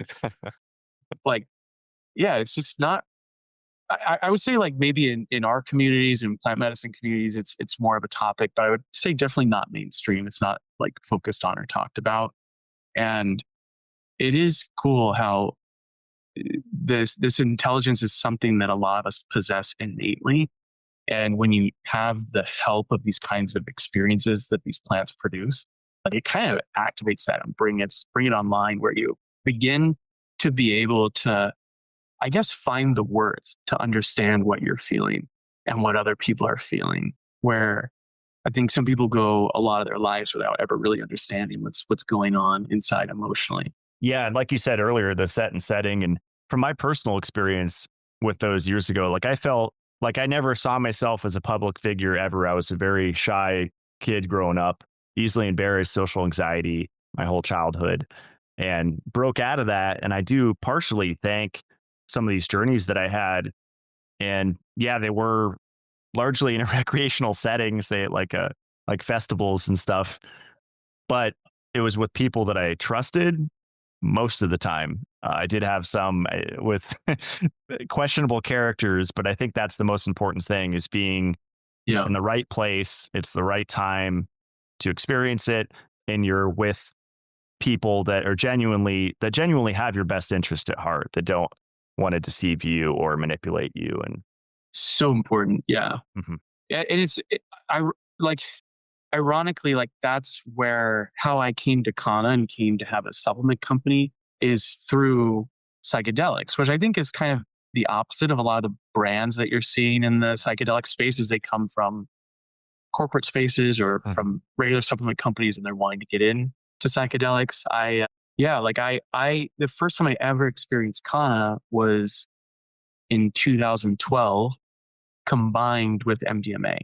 yeah, it's just not. I would say like maybe in our communities and plant medicine communities, it's more of a topic, but I would say definitely not mainstream. It's not like focused on or talked about. And it is cool how this intelligence is something that a lot of us possess innately. And when you have the help of these kinds of experiences that these plants produce, like it kind of activates that and bring it online, where you begin to be able to, I guess, find the words to understand what you're feeling and what other people are feeling. Where I think some people go a lot of their lives without ever really understanding what's going on inside emotionally. Yeah, and like you said earlier, the set and setting, and from my personal experience with those years ago, like I felt like I never saw myself as a public figure ever. I was a very shy kid growing up, easily embarrassed, social anxiety my whole childhood, and broke out of that. And I do partially thank some of these journeys that I had. And yeah, they were largely in a recreational setting, say like festivals and stuff. But it was with people that I trusted most of the time. I did have some with questionable characters, but I think that's the most important thing, is being Yeah. in the right place. It's the right time to experience it, and you're with people that genuinely have your best interest at heart, that don't want to deceive you or manipulate you. And So important. Yeah. Mhm. Yeah. And I like, ironically, like that's how I came to Kanna and came to have a supplement company is through psychedelics, which I think is kind of the opposite of a lot of the brands that you're seeing in the psychedelic spaces. They come from corporate spaces or from regular supplement companies, and they're wanting to get in to psychedelics. The first time I ever experienced Kanna was in 2012, combined with MDMA,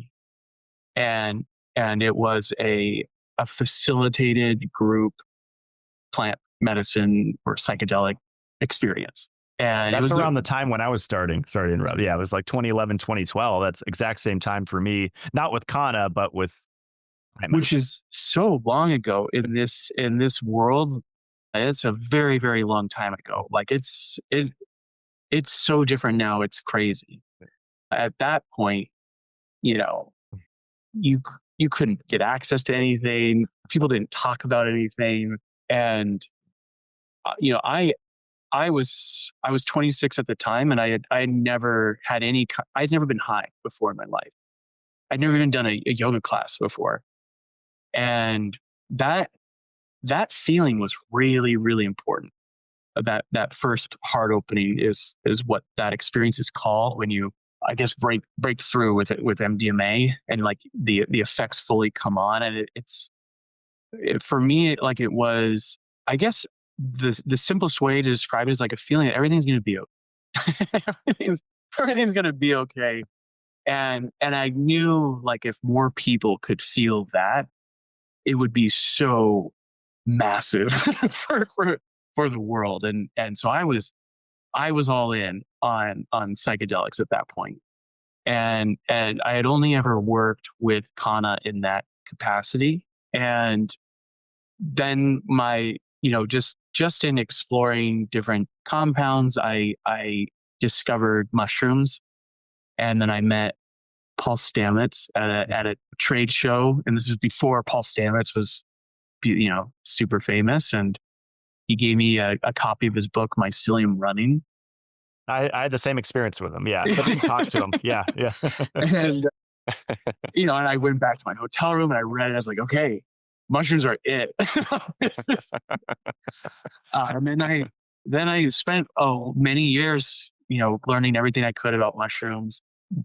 and it was a facilitated group plant medicine or psychedelic experience. And that's around the time when I was starting. Sorry to interrupt. Yeah, it was like 2011, 2012. That's exact same time for me, not with Kanna, but with which is so long ago in this world. It's a very, very long time ago. Like it's so different now. It's crazy. At that point, you know, you couldn't get access to anything. People didn't talk about anything. And, I was 26 at the time, and I had never had I'd never been high before in my life. I'd never even done a yoga class before. And that feeling was really, really important. That first heart opening is what that experience is called when you, I guess, break through with MDMA and like the effects fully come on. And for me, like it was, I guess the simplest way to describe it is like a feeling that everything's going to be okay. everything's going to be okay. And I knew like if more people could feel that, it would be so massive for the world. And so I was all in on psychedelics at that point. And I had only ever worked with Kanna in that capacity. And then just in exploring different compounds, I discovered mushrooms. And then I met Paul Stamets at a trade show. And this was before Paul Stamets was, super famous. And he gave me a copy of his book, Mycelium Running. I had the same experience with him. Yeah. I didn't talk to him. Yeah. Yeah. And, and I went back to my hotel room and I read it. I was like, okay, mushrooms are it. And then I spent many years, learning everything I could about mushrooms,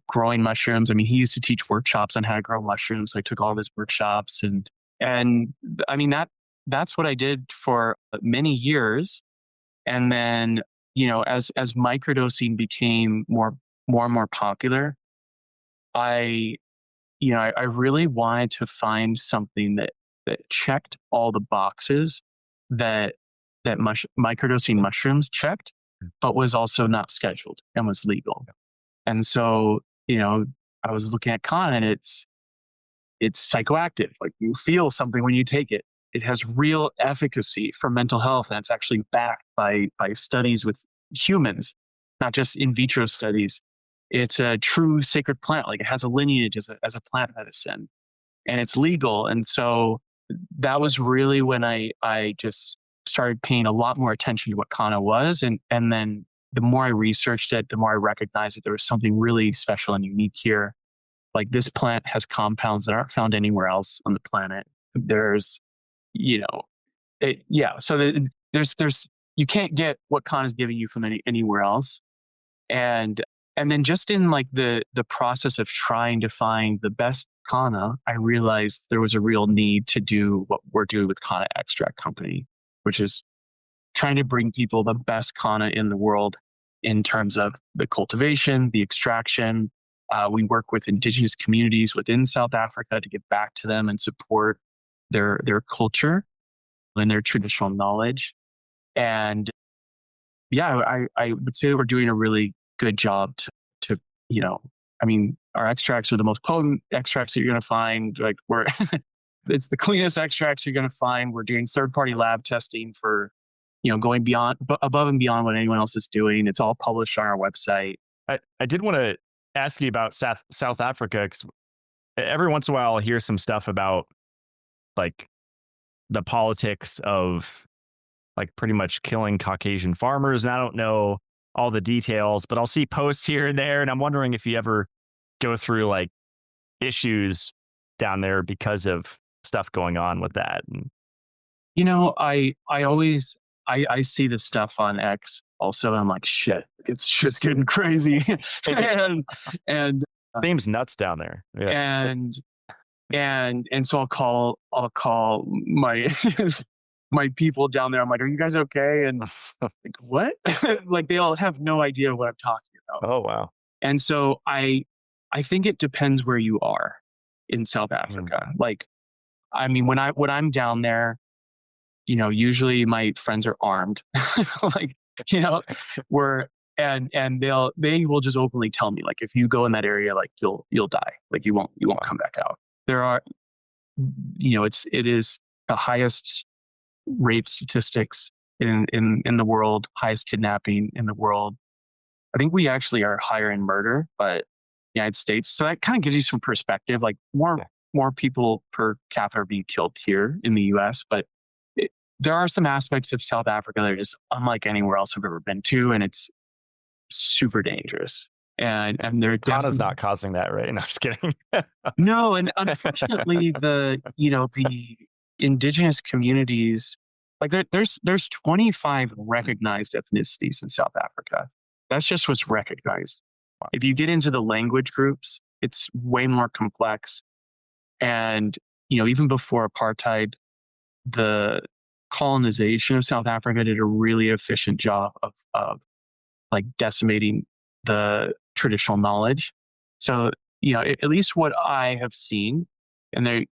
growing mushrooms. I mean, he used to teach workshops on how to grow mushrooms. So I took all of his workshops, and I mean that's what I did for many years. And then, as microdosing became more and more popular, I really wanted to find something that checked all the boxes that microdosing mushrooms checked, but was also not scheduled and was legal. And so, I was looking at Kanna, and it's psychoactive. Like you feel something when you take it. It has real efficacy for mental health, and it's actually backed by studies with humans, not just in vitro studies. It's a true sacred plant. Like it has a lineage as a plant medicine, and it's legal. And so that was really when I just started paying a lot more attention to what Kanna was. And then the more I researched it, the more I recognized that there was something really special and unique here. Like this plant has compounds that aren't found anywhere else on the planet. There's, so there's you can't get what Kanna is giving you from anywhere else. And then just in like the process of trying to find the best Kanna, I realized there was a real need to do what we're doing with Kanna Extract Company, which is trying to bring people the best Kanna in the world in terms of the cultivation, the extraction. We work with indigenous communities within South Africa to get back to them and support their culture and their traditional knowledge. And I would say we're doing a really good job to our extracts are the most potent extracts that you're going to find. Like it's the cleanest extracts you're going to find. We're doing third-party lab testing for, going above and beyond what anyone else is doing. It's all published on our website. I did want to ask you about South Africa, because every once in a while I'll hear some stuff about like the politics of like pretty much killing Caucasian farmers. And I don't know all the details, but I'll see posts here and there. And I'm wondering if you ever go through like issues down there because of stuff going on with that. And I see the stuff on X also. And I'm like, shit, it's getting crazy. and and seems nuts down there. Yeah. and so I'll call my my people down there. I'm like, are you guys okay? And like, what? Like they all have no idea what I'm talking about. Oh wow. And so I think it depends where you are in South Africa. Like, I mean, when I'm down there, usually my friends are armed. Like, we're and they will just openly tell me, like, if you go in that area, like you'll die. Like you won't come back out. There are, it is the highest rape statistics in the world, highest kidnapping in the world. I think we actually are higher in murder, but United States. So that kind of gives you some perspective. Like more people per capita are being killed here in the U.S., but there are some aspects of South Africa that are just unlike anywhere else I've ever been to, and it's super dangerous. And they're Kanna's not causing that, right? No, I'm just kidding. No, and unfortunately, the indigenous communities, like there's 25 recognized ethnicities in South Africa. That's just what's recognized. If you get into the language groups, it's way more complex. And even before apartheid, the colonization of South Africa did a really efficient job of like decimating the traditional knowledge. So, at least what I have seen, and there,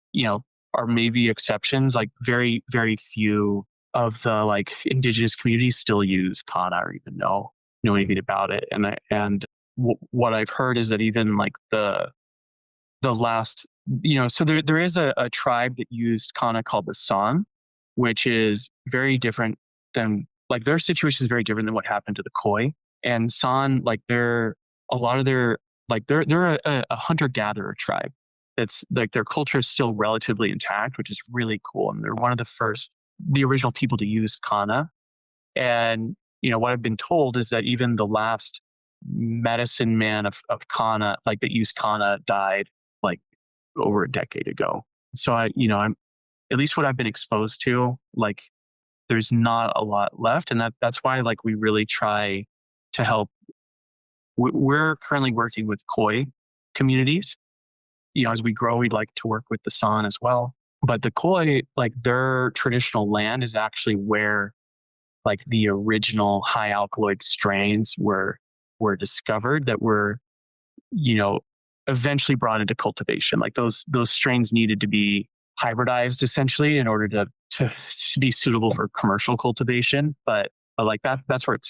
are maybe exceptions, like very, very few of the like indigenous communities still use Kanna or even know anything about it. And what I've heard is that even like the last, so there is a tribe that used Kanna called the San, which is very different than, like, their situation is very different than what happened to the Khoi. And San, like they're a hunter-gatherer tribe. That's like their culture is still relatively intact, which is really cool. And they're one of the original people to use Kanna. And, what I've been told is that even the last medicine man of Kanna, like that used Kanna, died like over a decade ago. So I'm, at least what I've been exposed to, like there's not a lot left. And that's why like we really try to help. We're currently working with Khoi communities. As we grow, we'd like to work with the San as well. But the Khoi, like their traditional land is actually where like the original high alkaloid strains were discovered that were, eventually brought into cultivation. Like those strains needed to be hybridized essentially in order to be suitable for commercial cultivation. But like that's where it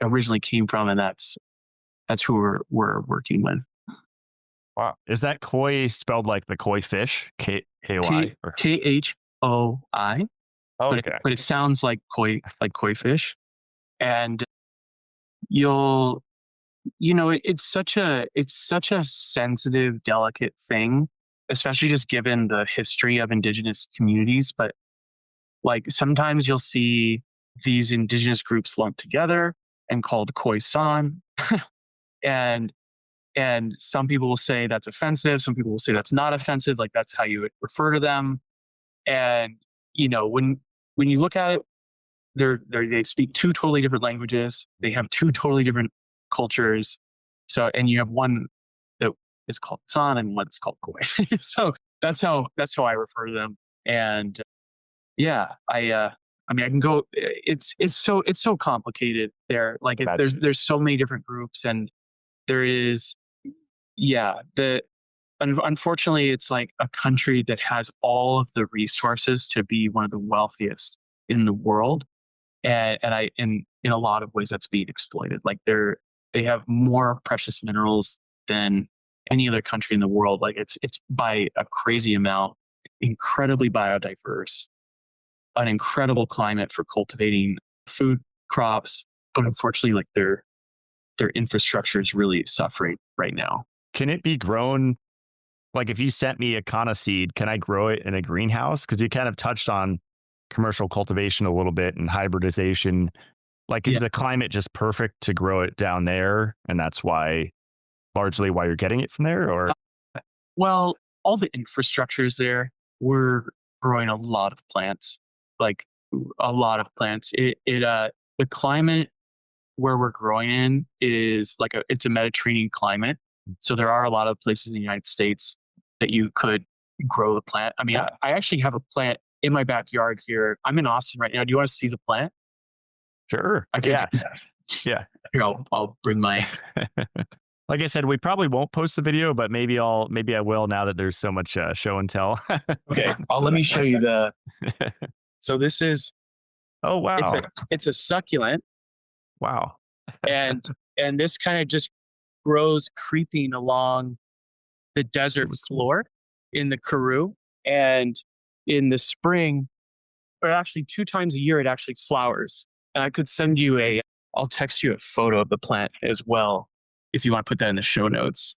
originally came from, and that's who we're working with. Wow. Is that koi spelled like the koi fish? K-O-I? Khoi. Okay. But it sounds like koi fish. And it's such a sensitive, delicate thing, especially just given the history of indigenous communities. But like sometimes you'll see these indigenous groups lumped together and called Khoi San. And some people will say that's offensive. Some people will say that's not offensive. Like that's how you would refer to them. And, when you look at it, they speak two totally different languages. They have two totally different cultures. So, and you have one that is called San and one that's called Khoi. So that's how I refer to them. And yeah, I mean, I can go. It's so complicated there. Like there's so many different groups, and there is, unfortunately, it's like a country that has all of the resources to be one of the wealthiest in the world, and in a lot of ways that's being exploited. Like they have more precious minerals than any other country in the world. Like it's by a crazy amount, incredibly biodiverse, an incredible climate for cultivating food crops, but unfortunately, like their infrastructure is really suffering right now. Can it be grown? Like if you sent me a Kanna seed, can I grow it in a greenhouse? Because you kind of touched on commercial cultivation a little bit and hybridization. Like is the climate just perfect to grow it down there? And that's largely why you're getting it from there? Or well, all the infrastructures there. We're growing a lot of plants, like a lot of plants. The climate where we're growing in is it's a Mediterranean climate. So there are a lot of places in the United States that you could grow the plant. I mean, I actually have a plant in my backyard here. I'm in Austin right now. Do you want to see the plant? Sure. Yeah. Yeah. Here, I'll bring my. Like I said, we probably won't post the video, but maybe I will now that there's so much show and tell. Okay, let me show you the. So this is. Oh wow! It's a succulent. Wow. and this kind of just grows creeping along the desert floor in the Karoo, and in the spring, or actually 2 times a year, it actually flowers. And I could send you I'll text you a photo of the plant as well if you want to put that in the show notes.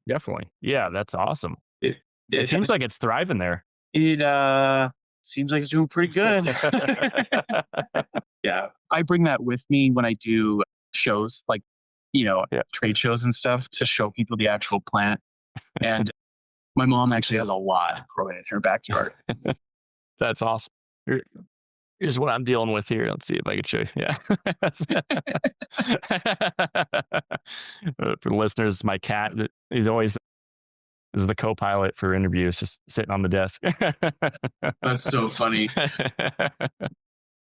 Definitely. Yeah, that's awesome. It seems like it's thriving there. It seems like it's doing pretty good. Yeah. I bring that with me when I do shows, like, trade shows and stuff, to show people the actual plant. And my mom actually has a lot growing in her backyard. That's awesome. Here's what I'm dealing with here. Let's see if I can show you. Yeah. For the listeners, my cat, he's always is the co-pilot for interviews, just sitting on the desk. That's so funny.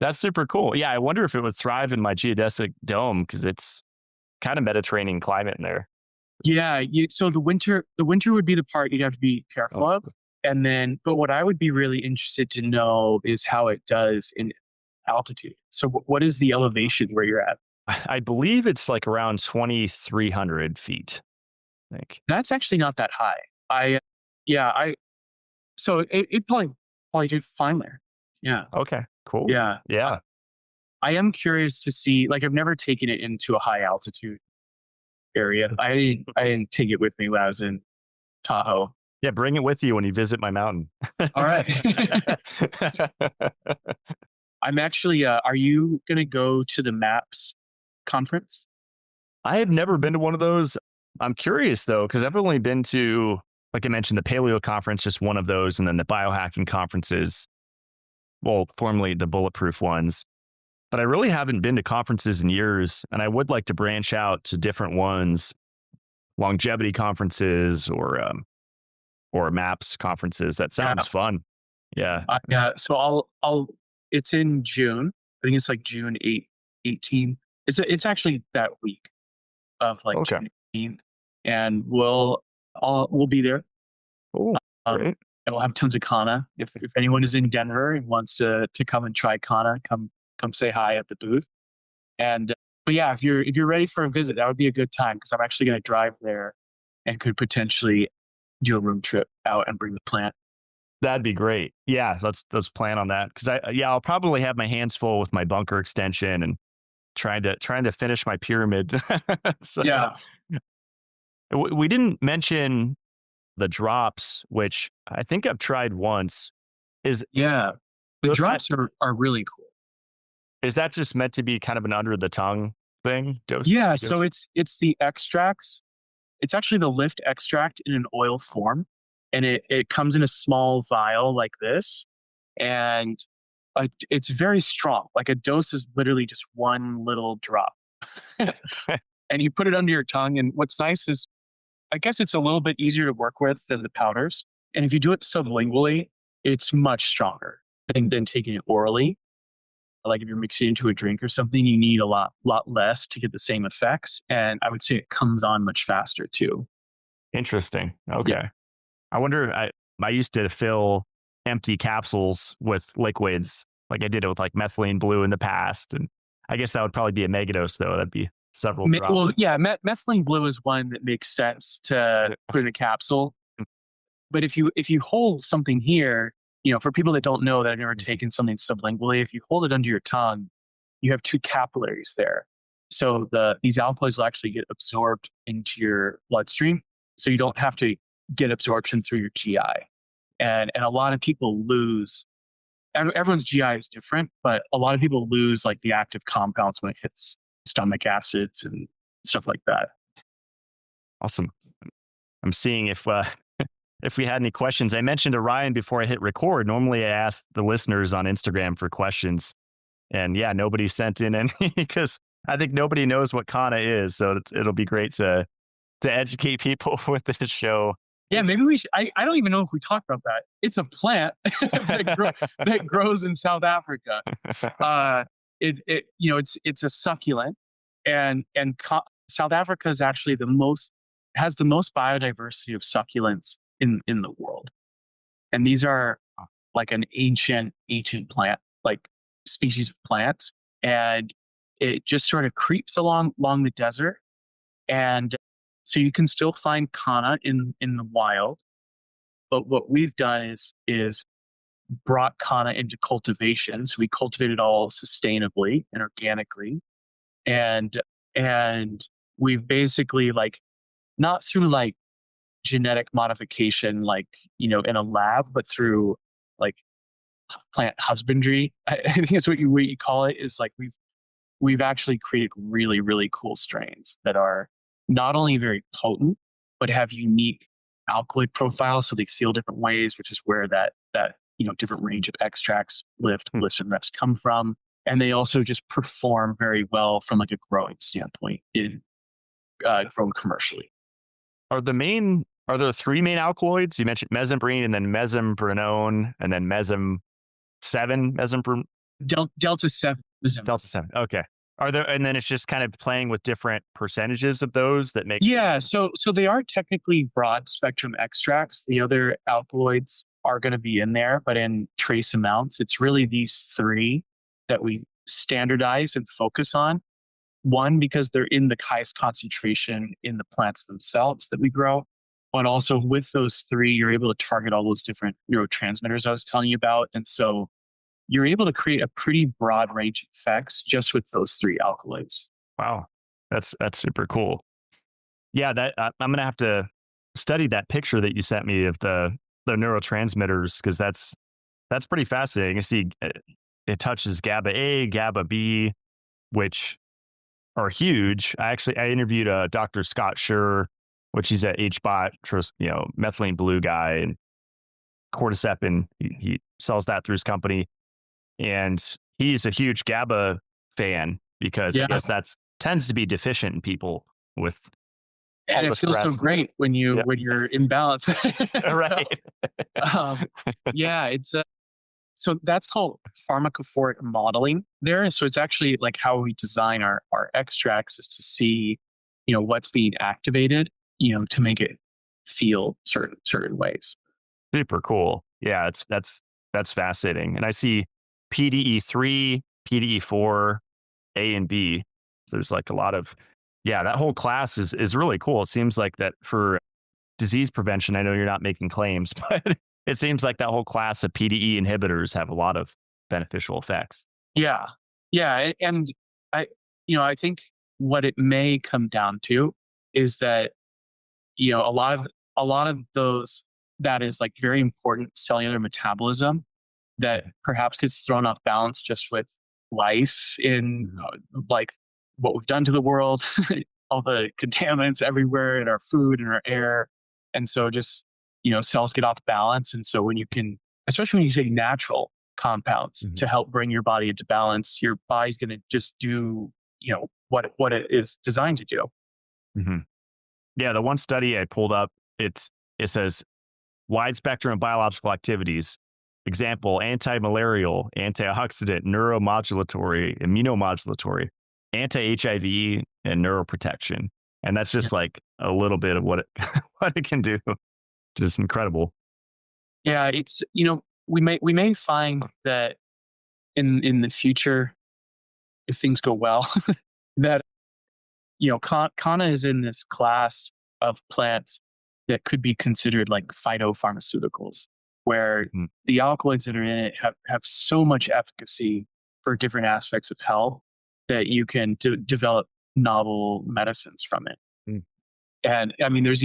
That's super cool. Yeah, I wonder if it would thrive in my geodesic dome, because it's kind of Mediterranean climate in there. Yeah. So the winter would be the part you'd have to be careful of. And then, but what I would be really interested to know is how it does in altitude. So what is the elevation where you're at? I believe it's like around 2,300 feet. I think. That's actually not that high. So it probably did fine there. Yeah. Okay, cool. Yeah. Yeah. I am curious to see, like, I've never taken it into a high altitude area. I didn't take it with me when I was in Tahoe. Yeah, bring it with you when you visit my mountain. All right. I'm actually, are you going to go to the MAPS conference? I have never been to one of those. I'm curious though, because I've only been to, like I mentioned, the paleo conference, just one of those, and then the biohacking conferences, well, formerly the bulletproof ones. But I really haven't been to conferences in years, and I would like to branch out to different ones, longevity conferences or MAPS conferences. That sounds fun. Yeah. Yeah. So it's in June. I think it's like June 18th. It's actually that week of June 18th. And we'll be there. Oh, great. And we'll have tons of Kanna. If anyone is in Denver and wants to come and try Kanna, come say hi at the booth. And but yeah, if you're ready for a visit, that would be a good time, because I'm actually going to drive there and could potentially do a room trip out and bring the plant. That'd be great. Yeah, let's plan on that, because I'll probably have my hands full with my bunker extension and trying to finish my pyramid. So, yeah. We didn't mention the drops, which I think I've tried once. The drops are really cool. Is that just meant to be kind of an under the tongue thing? Yeah. So it's the extracts. It's actually the lift extract in an oil form, and it comes in a small vial like this, and it's very strong. Like, a dose is literally just one little drop, and you put it under your tongue. And what's nice is, I guess it's a little bit easier to work with than the powders. And if you do it sublingually, it's much stronger than taking it orally. Like, if you're mixing it into a drink or something, you need a lot less to get the same effects. And I would say it comes on much faster too. Interesting. Okay. Yeah. I wonder, I used to fill empty capsules with liquids, like I did it with like methylene blue in the past. And I guess that would probably be a megadose though. That'd be several drops. Well, yeah, methylene blue is one that makes sense to put in a capsule. But if you hold something here, for people that don't know, that have never taken something sublingually, if you hold it under your tongue, you have 2 capillaries there. So these alkaloids will actually get absorbed into your bloodstream. So you don't have to get absorption through your GI. And a lot of people lose, everyone's GI is different, but a lot of people lose like the active compounds when it hits stomach acids and stuff like that. Awesome. I'm seeing if if we had any questions. I mentioned to Ryan before I hit record, normally I ask the listeners on Instagram for questions. And yeah, nobody sent in any because I think nobody knows what Kanna is. So it'll be great to educate people with this show. Yeah, maybe we should. I don't even know if we talked about that. It's a plant that grows in South Africa. It's a succulent, and South Africa is actually has the most biodiversity of succulents in the world. And these are like an ancient plant, like species of plants, and it just sort of creeps along the desert. And so you can still find Kanna in the wild, but what we've done is brought Kanna into cultivation. So we cultivate it all sustainably and organically, and we've basically, like, not through like genetic modification, like, in a lab, but through like plant husbandry. I think that's what you call it. Is like we've actually created really, really cool strains that are not only very potent, but have unique alkaloid profiles. So they feel different ways, which is where that different range of extracts, lifts and reps come from. And they also just perform very well from like a growing standpoint in grown commercially. Are there three main alkaloids? You mentioned mesembrine and then mesembrinone and then Delta 7. Delta 7. Okay. And then it's just kind of playing with different percentages of those that make. Yeah. So they are technically broad spectrum extracts. The other alkaloids are going to be in there, but in trace amounts. It's really these three that we standardize and focus on. One, because they're in the highest concentration in the plants themselves that we grow. But also with those three, you're able to target all those different neurotransmitters I was telling you about. And so you're able to create a pretty broad range of effects just with those three alkaloids. Wow. That's super cool. Yeah, I'm going to have to study that picture that you sent me of the neurotransmitters, because that's pretty fascinating. You see it touches GABA A, GABA B, which are huge. I interviewed Dr. Scott Schur, which he's at HBOT, methylene blue guy, and cordyceps. He sells that through his company. And he's a huge GABA fan because I guess that's tends to be deficient in people with. And it feels so great when you're in balance. Right. It's so that's called pharmacophoric modeling there. So it's actually like how we design our extracts is to see, what's being activated, to make it feel certain ways. Super cool. Yeah, that's fascinating. And I see PDE3, PDE4, A and B. So there's like a lot of, that whole class is really cool. It seems like that for disease prevention, I know you're not making claims, but it seems like that whole class of PDE inhibitors have a lot of beneficial effects. Yeah. Yeah. And I think what it may come down to is that, a lot of those, that is like very important cellular metabolism that perhaps gets thrown off balance just with life in like what we've done to the world, all the contaminants everywhere in our food and our air. And so just, cells get off balance. And so when you can, especially when you take natural compounds to help bring your body into balance, your body's going to just do, what it is designed to do. Mm-hmm. Yeah. The one study I pulled up, it says wide spectrum of biological activities. Example, anti-malarial, antioxidant, neuromodulatory, immunomodulatory, anti-HIV, and neuroprotection. And that's just like a little bit of what it can do. Just incredible. Yeah, it's, we may find that in the future, if things go well, that Kanna is in this class of plants that could be considered like phytopharmaceuticals, where the alkaloids that are in it have so much efficacy for different aspects of health that you can develop novel medicines from it. And I mean, there's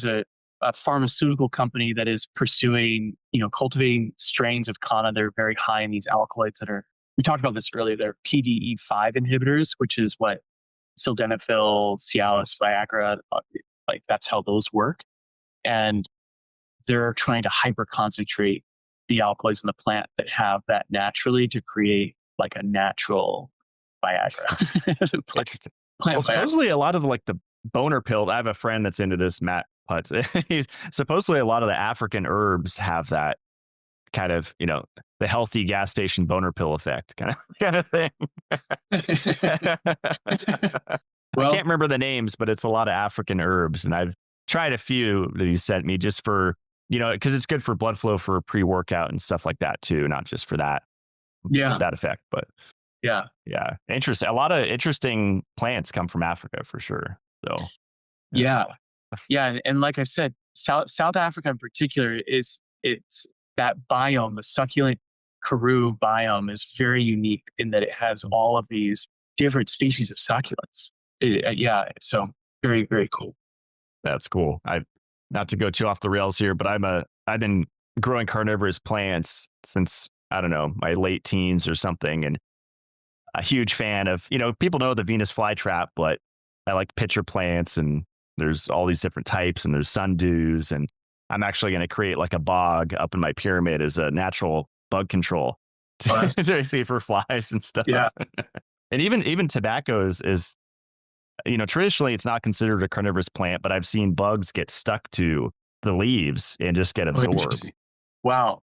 a pharmaceutical company that is pursuing, cultivating strains of Kanna that are very high in these alkaloids that are, we talked about this earlier, they're PDE5 inhibitors, which is what sildenafil, Cialis, Viagra, like that's how those work. And they're trying to hyper concentrate the alkaloids in the plant that have that naturally to create like a natural Viagra. Interesting. Plant Well, Viagra. supposedly a lot of like the boner pill, I have a friend that's into this, Matt Putz. He's supposedly a lot of the African herbs have that kind of, the healthy gas station boner pill effect kind of thing. I Well, can't remember the names, but it's a lot of African herbs. And I've tried a few that he sent me just for, because it's good for blood flow for pre-workout and stuff like that too, not just for that, that effect. But yeah. Interesting. A lot of interesting plants come from Africa for sure. So Yeah. And like I said, South Africa in particular it's that biome, the succulent Karoo biome is very unique in that it has all of these different species of succulents. So very, very cool. That's cool. Not to go too off the rails here, but I've been growing carnivorous plants since, I don't know, my late teens or something. And a huge fan of, people know the Venus flytrap, but I like pitcher plants, and there's all these different types, and there's sundews, and I'm actually going to create like a bog up in my pyramid as a natural bug control to see for flies and stuff. Yeah. And even tobacco is, traditionally it's not considered a carnivorous plant, but I've seen bugs get stuck to the leaves and just get absorbed. Wow.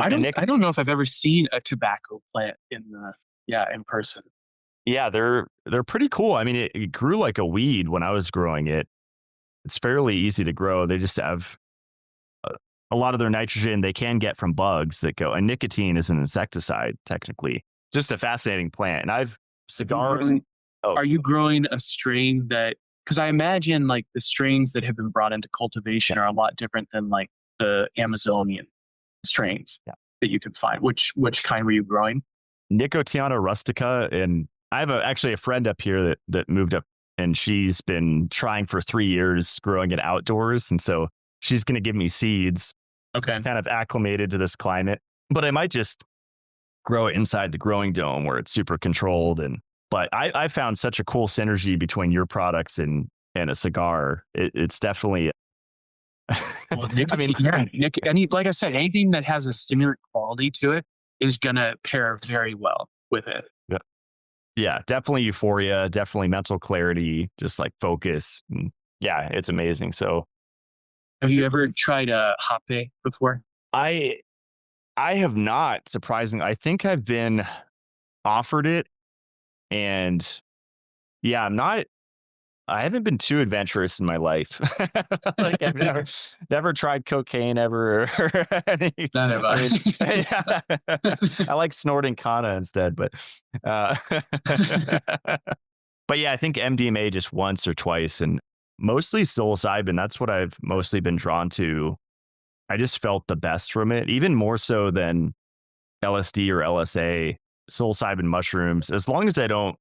I don't know if I've ever seen a tobacco plant in person. Yeah, they're pretty cool. I mean, it grew like a weed when I was growing it. It's fairly easy to grow. They just have a lot of their nitrogen they can get from bugs that go, and nicotine is an insecticide, technically. Just a fascinating plant. And cigars. Are you growing a strain that, because I imagine like the strains that have been brought into cultivation are a lot different than like the Amazonian strains that you can find. Which kind were you growing? Nicotiana rustica. And I have actually a friend up here that moved up, and she's been trying for 3 years growing it outdoors. And so she's going to give me seeds. Okay. Kind of acclimated to this climate, but I might just grow it inside the growing dome where it's super controlled. But I found such a cool synergy between your products and a cigar. It's definitely. Well, like I said, anything that has a stimulant quality to it is going to pair very well with it. Yeah, definitely euphoria, definitely mental clarity, just like focus. And it's amazing. So, have you ever tried a hape before? I have not, surprisingly. I think I've been offered it, and I haven't been too adventurous in my life. Like I've never tried cocaine ever. None of us. I like snorting Kanna instead, but but I think MDMA just once or twice, and mostly psilocybin. That's what I've mostly been drawn to. I just felt the best from it, even more so than LSD or LSA. Psilocybin mushrooms, as long as I don't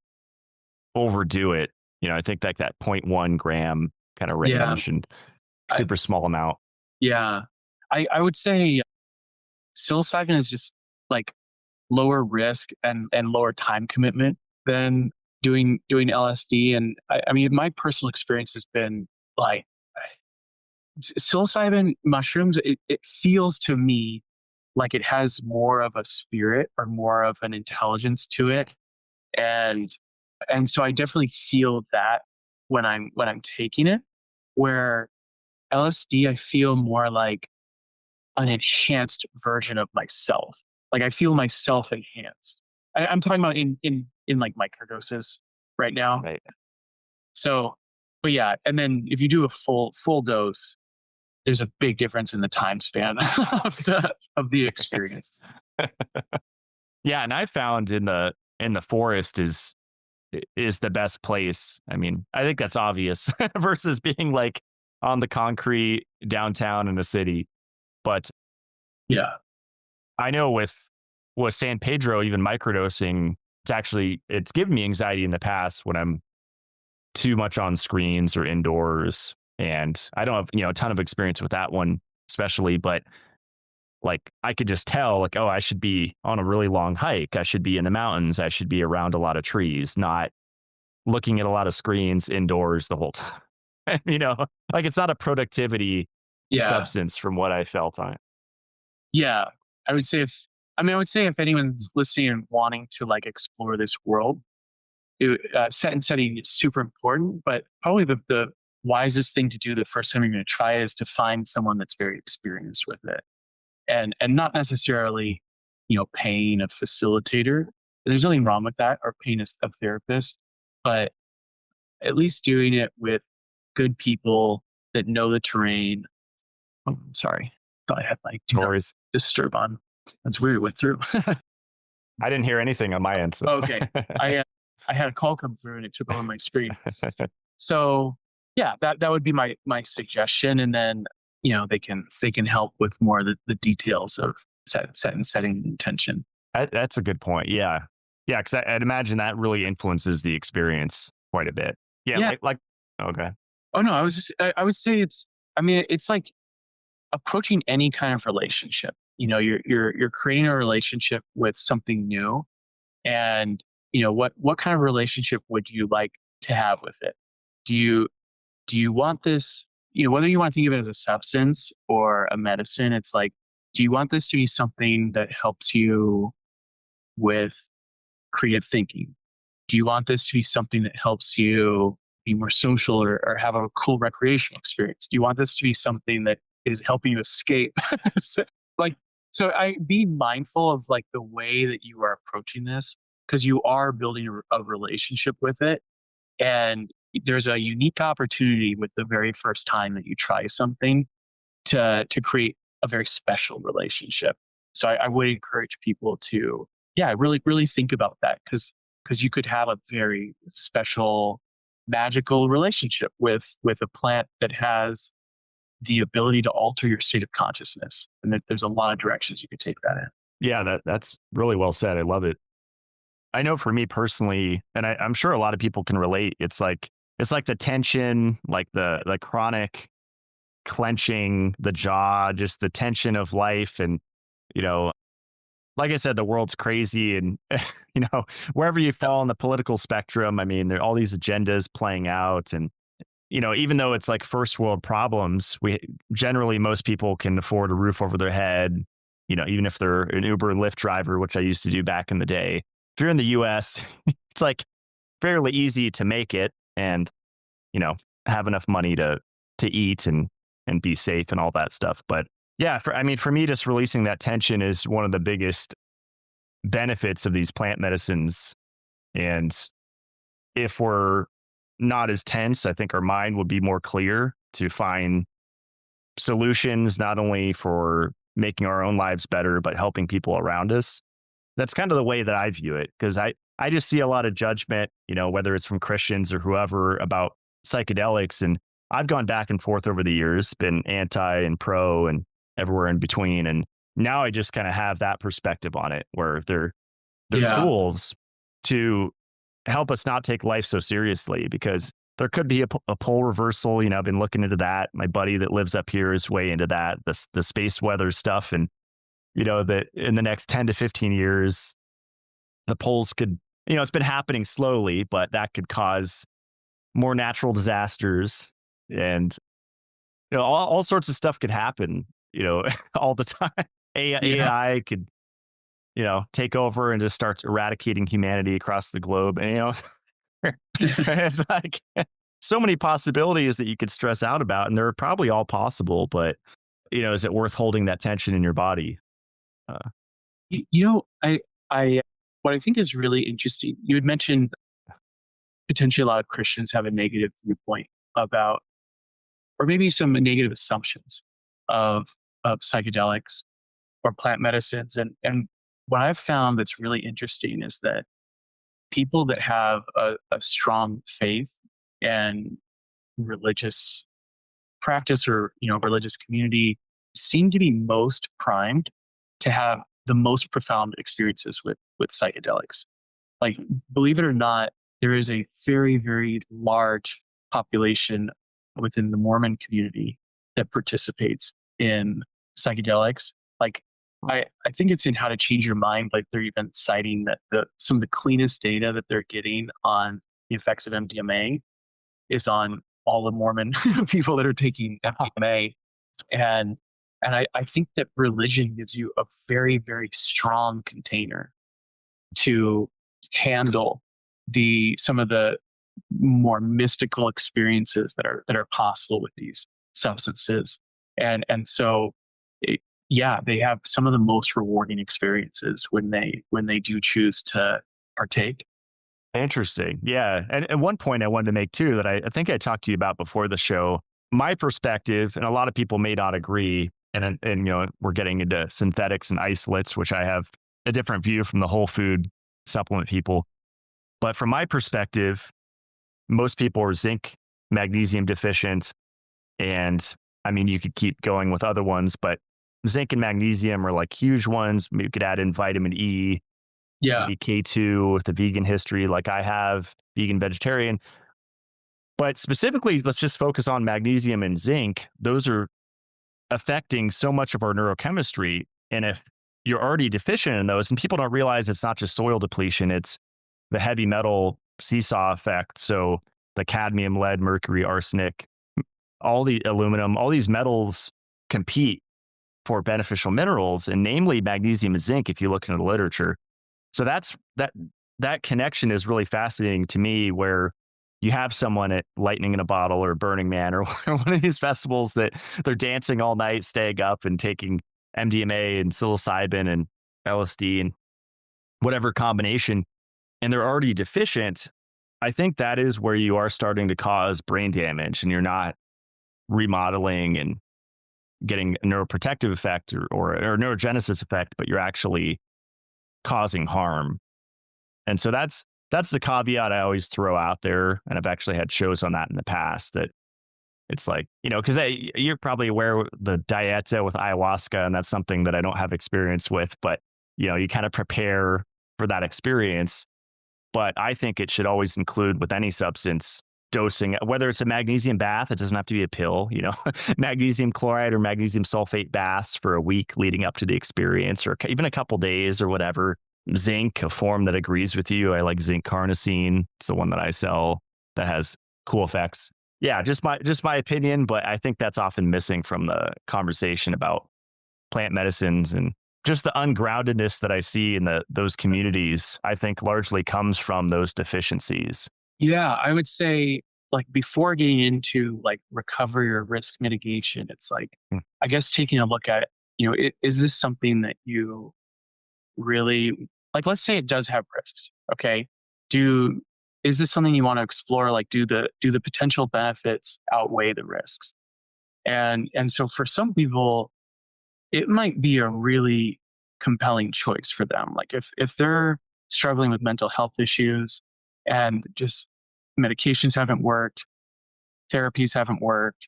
overdo it. I think like that 0.1 gram kind of range and super small amount. Yeah. I would say psilocybin is just like lower risk and lower time commitment than doing LSD. And I mean, my personal experience has been like psilocybin mushrooms, it feels to me like it has more of a spirit or more of an intelligence to it. And so I definitely feel that when I'm taking it, where LSD, I feel more like an enhanced version of myself. Like I feel myself enhanced. I'm talking about in like microdoses right now. Right. So, but and then if you do a full dose, there's a big difference in the time span of the experience. And I found in the forest is the best place. I mean, I think that's obvious versus being like on the concrete downtown in the city. But I know with San Pedro, even microdosing, it's given me anxiety in the past when I'm too much on screens or indoors. And I don't have, a ton of experience with that one, especially, but like I could just tell like, oh, I should be on a really long hike. I should be in the mountains. I should be around a lot of trees, not looking at a lot of screens indoors the whole time. Like it's not a productivity Yeah. substance from what I felt on it. Yeah. I would say if anyone's listening and wanting to like explore this world, set and setting is super important, but probably the wisest thing to do the first time you're going to try it is to find someone that's very experienced with it, and not necessarily, paying a facilitator. There's nothing wrong with that, or paying a therapist, but at least doing it with good people that know the terrain. Oh, I'm sorry. Thought I had like do No not worries. disturb on. That's weird. It went through. I didn't hear anything on my end. So. Okay. I had a call come through and it took over my screen. So yeah, that would be my suggestion. And then, they can help with more of the details of setting the intention. That's a good point. Yeah. Yeah. Cause I'd imagine that really influences the experience quite a bit. Yeah. Yeah. Okay. Oh no, I would say it's like approaching any kind of relationship. You're creating a relationship with something new, and what kind of relationship would you like to have with it? Do you want this, whether you want to think of it as a substance or a medicine, it's like, do you want this to be something that helps you with creative thinking? Do you want this to be something that helps you be more social, or have a cool recreational experience? Do you want this to be something that is helping you escape? so, like, so I be mindful of like the way that you are approaching this, because you are building a relationship with it. And there's a unique opportunity with the very first time that you try something to create a very special relationship. So I would encourage people to, yeah, really, really think about that, because you could have a very special, magical relationship with a plant that has the ability to alter your state of consciousness. And there's a lot of directions you could take that in. Yeah. That's really well said. I love it. I know for me personally, and I'm sure a lot of people can relate. It's like the tension, like the chronic clenching the jaw, just the tension of life. And, like I said, the world's crazy, and, wherever you fall on the political spectrum, I mean, there are all these agendas playing out. And, even though it's like first world problems, most people can afford a roof over their head, even if they're an Uber and Lyft driver, which I used to do back in the day. If you're in the US, it's like fairly easy to make it and, have enough money to eat and be safe and all that stuff. But yeah, for me, just releasing that tension is one of the biggest benefits of these plant medicines. And if we're not as tense, I think our mind would be more clear to find solutions, not only for making our own lives better, but helping people around us. That's kind of the way that I view it, because I just see a lot of judgment, whether it's from Christians or whoever, about psychedelics. And I've gone back and forth over the years, been anti and pro and everywhere in between. And now I just kind of have that perspective on it, where they're Yeah. tools to help us not take life so seriously, because there could be a pole reversal. I've been looking into that. My buddy that lives up here is way into that, the space weather stuff. And, that in the next 10 to 15 years, the poles could, it's been happening slowly, but that could cause more natural disasters. And, all sorts of stuff could happen, all the time. AI could, take over and just start eradicating humanity across the globe. And, it's like so many possibilities that you could stress out about, and they're probably all possible, but, is it worth holding that tension in your body? I what I think is really interesting, you had mentioned potentially a lot of Christians have a negative viewpoint about, or maybe some negative assumptions of psychedelics or plant medicines. And what I've found that's really interesting is that people that have a strong faith and religious practice, or religious community, seem to be most primed to have the most profound experiences with psychedelics. Like, believe it or not, there is a very, very large population within the Mormon community that participates in psychedelics. Like, I think it's in How to Change Your Mind. Like, they're even citing that some of the cleanest data that they're getting on the effects of MDMA is on all the Mormon people that are taking MDMA. And I think that religion gives you a very, very strong container to handle some of the more mystical experiences that are possible with these substances. And so it, yeah, they have some of the most rewarding experiences when they do choose to partake. Interesting. Yeah. And one point I wanted to make too that I think I talked to you about before the show, my perspective, and a lot of people may not agree, and we're getting into synthetics and isolates, which I have a different view from the whole food supplement people. But from my perspective, most people are zinc, magnesium deficient. And I mean, you could keep going with other ones, but zinc and magnesium are like huge ones. You could add in vitamin E, Yeah. maybe K2 with the vegan history, like I have, vegan vegetarian. But specifically, let's just focus on magnesium and zinc. Those are affecting so much of our neurochemistry. And if you're already deficient in those, and people don't realize it's not just soil depletion, it's the heavy metal seesaw effect. So the cadmium, lead, mercury, arsenic, all the aluminum, all these metals compete for beneficial minerals, and namely magnesium and zinc, if you look into the literature. So that connection is really fascinating to me, where you have someone at Lightning in a Bottle or Burning Man or one of these festivals that they're dancing all night, staying up and taking MDMA and psilocybin and LSD and whatever combination, and they're already deficient. I think that is where you are starting to cause brain damage, and you're not remodeling and getting a neuroprotective effect or neurogenesis effect, but you're actually causing harm. And so that's the caveat I always throw out there. And I've actually had shows on that in the past, that it's like, because you're probably aware of the dieta with ayahuasca, and that's something that I don't have experience with, but you kind of prepare for that experience. But I think it should always include, with any substance, dosing, whether it's a magnesium bath, it doesn't have to be a pill, magnesium chloride or magnesium sulfate baths for a week leading up to the experience, or even a couple days or whatever. Zinc, a form that agrees with you. I like zinc carnosine. It's the one that I sell that has cool effects. Yeah, just my opinion, but I think that's often missing from the conversation about plant medicines, and just the ungroundedness that I see in those communities, I think largely comes from those deficiencies. Yeah, I would say, like, before getting into like recovery or risk mitigation, it's like, Mm. I guess taking a look at, is this something that you really like? Let's say it does have risks. Okay. Do Is this something you want to explore? Like, do the potential benefits outweigh the risks? And so for some people, it might be a really compelling choice for them. Like, if they're struggling with mental health issues and just medications haven't worked, therapies haven't worked,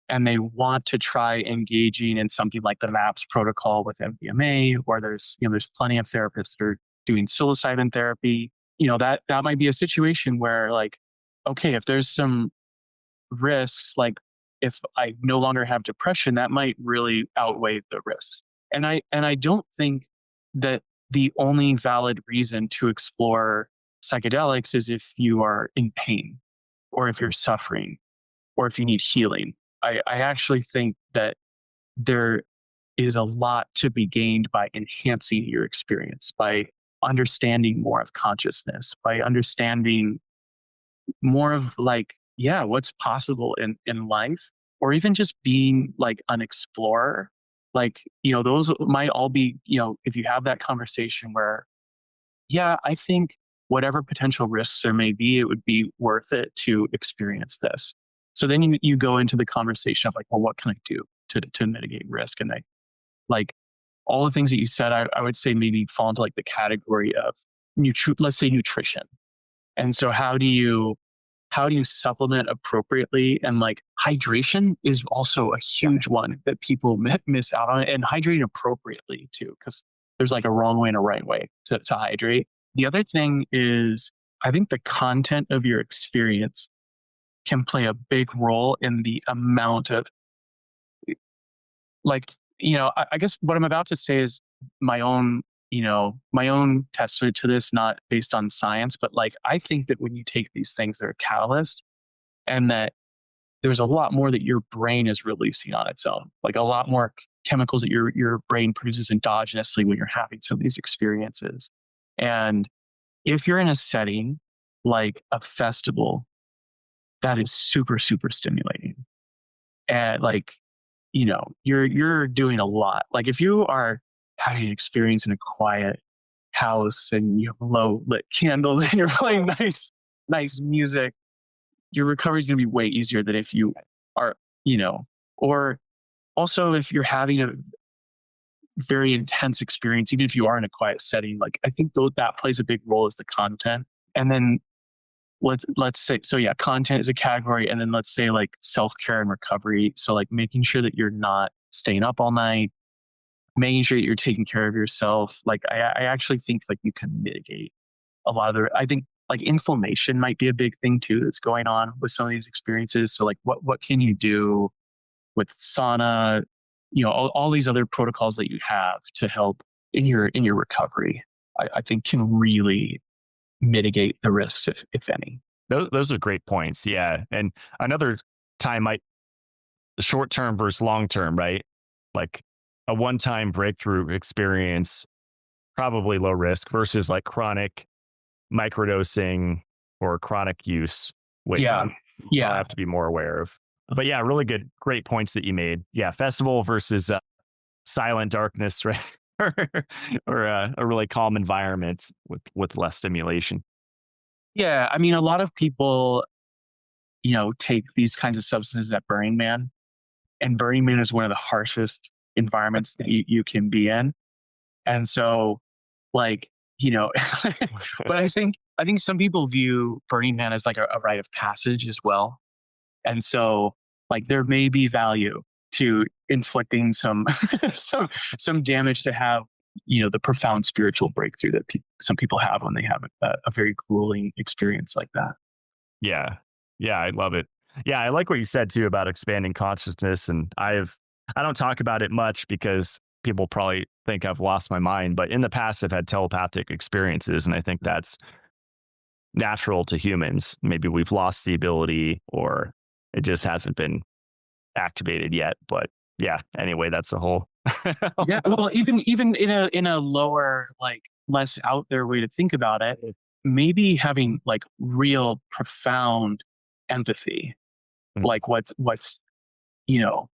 and they want to try engaging in something like the MAPS protocol with MDMA, or there's plenty of therapists that are doing psilocybin therapy. That might be a situation where, like, okay, if there's some risks, like if I no longer have depression, that might really outweigh the risks. And I don't think that the only valid reason to explore psychedelics is if you are in pain, or if you're suffering, or if you need healing. I actually think that there is a lot to be gained by enhancing your experience, by understanding more of consciousness, by understanding more of, like, yeah, what's possible in life, or even just being like an explorer. Like, those might all be, if you have that conversation where, yeah, I think whatever potential risks there may be, it would be worth it to experience this. So then you go into the conversation of like, well, what can I do to mitigate risk? And like, all the things that you said, I would say maybe fall into like the category of let's say nutrition. And so how do you supplement appropriately? And like, hydration is also a huge one that people miss out on, and hydrating appropriately too, because there's like a wrong way and a right way to hydrate. The other thing is, I think the content of your experience can play a big role in the amount of, like, I guess what I'm about to say is my own testament to this, not based on science, but like, I think that when you take these things, they're a catalyst, and that there's a lot more that your brain is releasing on its own, like a lot more chemicals that your brain produces endogenously when you're having some of these experiences. And if you're in a setting like a festival, that is super, super stimulating. And like, you're doing a lot. Like if you are having an experience in a quiet house and you have low lit candles and you're playing nice music, your recovery is going to be way easier than if you are, or also if you're having a very intense experience, even if you are in a quiet setting. Like I think that plays a big role as the content. And then let's say, so yeah, content is a category. And then let's say like self-care and recovery. So like making sure that you're not staying up all night, making sure that you're taking care of yourself. Like I actually think like you can mitigate a lot of I think like inflammation might be a big thing too that's going on with some of these experiences. So like what can you do with sauna, all these other protocols that you have to help in your recovery, I think can really mitigate the risks, if any. Those are great points. Yeah. And another time short term versus long term, right? Like a one-time breakthrough experience, probably low risk versus like chronic microdosing or chronic use, which I have to be more aware of. But yeah, really great points that you made. Yeah, festival versus silent darkness, right? or a really calm environment with less stimulation. Yeah, I mean, a lot of people, take these kinds of substances at Burning Man, and Burning Man is one of the harshest environments that you can be in, and so, like, but I think some people view Burning Man as like a rite of passage as well, and so like there may be value to inflicting some some damage to have the profound spiritual breakthrough that some people have when they have a very grueling experience like that. Yeah. Yeah, I love it. Yeah, I like what you said too about expanding consciousness. And I don't talk about it much because people probably think I've lost my mind, but in the past I've had telepathic experiences, and I think that's natural to humans. Maybe we've lost the ability or it just hasn't been activated yet. But yeah, anyway, that's a whole Yeah, well, even in a lower, like less out there way to think about it, maybe having like real profound empathy, like what's you know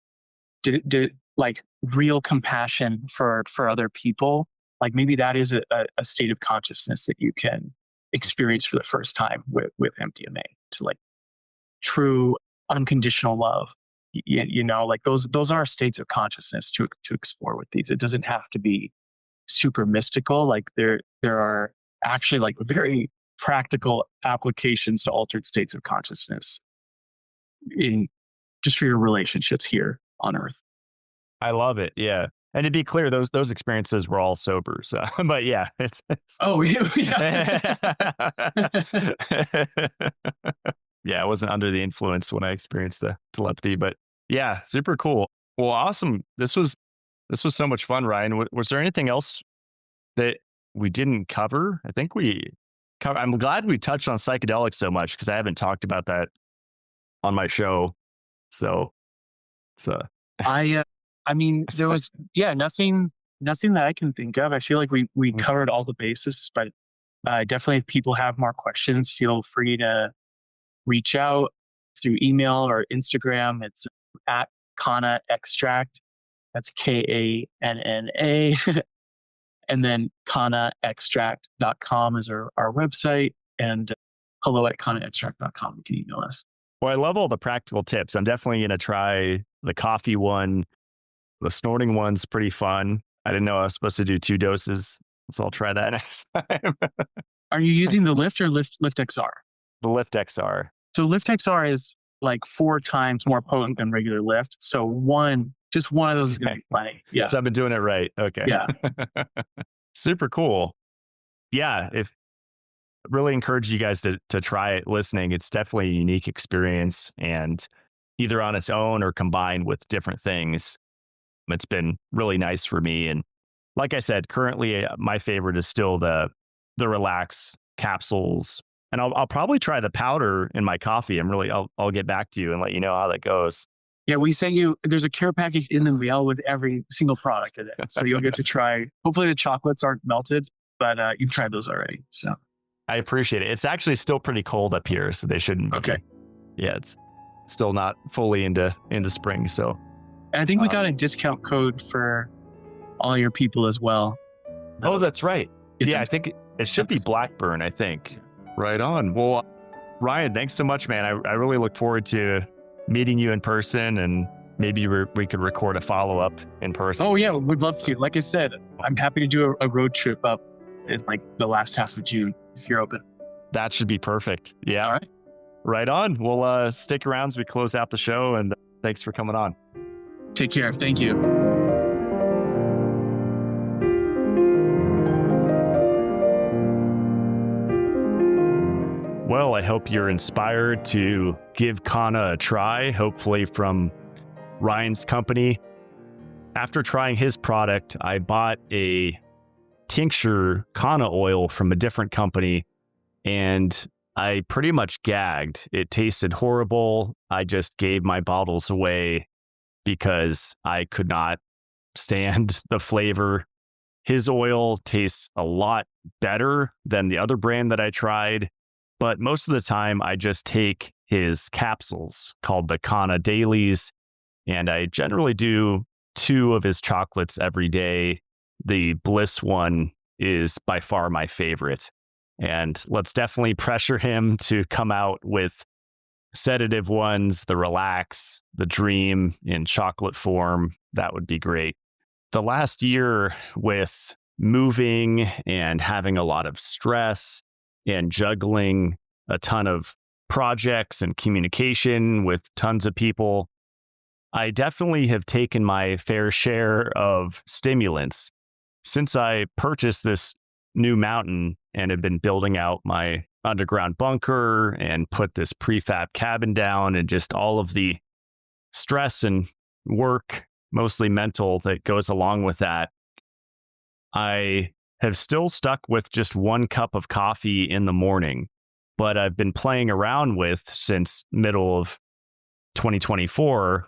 like real compassion for other people, like maybe that is a state of consciousness that you can experience for the first time with MDMA, to like true unconditional love. Like those are states of consciousness to explore with these. It doesn't have to be super mystical. Like there are actually like very practical applications to altered states of consciousness in just for your relationships here on Earth. I love it. Yeah. And to be clear, those experiences were all sober. So, but yeah, it's Oh yeah. yeah, I wasn't under the influence when I experienced the telepathy, but yeah, super cool. Well, awesome. This was so much fun, Ryan. Was there anything else that we didn't cover? I think I'm glad we touched on psychedelics so much because I haven't talked about that on my show. So it's I mean, there was nothing that I can think of. I feel like we covered all the bases, but definitely if people have more questions, feel free to reach out through email or Instagram. It's at Kanna Extract. That's KANNA. And then kannaextract.com is our website, and hello@kannaextract.com. You can email us. Well, I love all the practical tips. I'm definitely going to try the coffee one. The snorting one's pretty fun. I didn't know I was supposed to do 2 doses, so I'll try that next time. Are you using the Lift or Lift XR? The Lift XR. So Lift XR is like 4 times more potent than regular Lift. So just one of those is going to be plenty. Yeah. So I've been doing it right. Okay. Yeah. Super cool. Yeah. Really encourage you guys to try it listening. It's definitely a unique experience, and either on its own or combined with different things, it's been really nice for me. And like I said, currently my favorite is still the relax capsules. And I'll probably try the powder in my coffee. I'll get back to you and let you know how that goes. Yeah, we sent you, there's a care package in the mail with every single product in it. So you'll get to try, hopefully the chocolates aren't melted, but you've tried those already. So I appreciate it. It's actually still pretty cold up here, so they shouldn't be. Okay. Yeah, it's still not fully into spring. So And I think we got a discount code for all your people as well. Oh, that's right. Yeah, I think it should be Blackburn, I think. Right on. Well, Ryan, thanks so much, man. I really look forward to meeting you in person, and maybe we could record a follow-up in person. Oh, yeah, we'd love to. Like I said, I'm happy to do a road trip up in like the last half of June, if you're open. That should be perfect. Yeah. All right. Right on. We'll stick around as we close out the show, and thanks for coming on. Take care. Thank you. Well, I hope you're inspired to give Kanna a try, hopefully from Ryan's company. After trying his product, I bought a tincture Kanna oil from a different company, and I pretty much gagged. It tasted horrible. I just gave my bottles away because I could not stand the flavor. His oil tastes a lot better than the other brand that I tried, but most of the time I just take his capsules called the Kanna Dailies, and I generally do 2 of his chocolates every day. The Bliss one is by far my favorite. And let's definitely pressure him to come out with sedative ones, the Relax, the Dream in chocolate form. That would be great. The last year, with moving and having a lot of stress and juggling a ton of projects and communication with tons of people, I definitely have taken my fair share of stimulants. Since I purchased this new mountain and have been building out my underground bunker and put this prefab cabin down, and just all of the stress and work, mostly mental, that goes along with that, I have still stuck with just 1 cup of coffee in the morning. But I've been playing around with, since middle of 2024,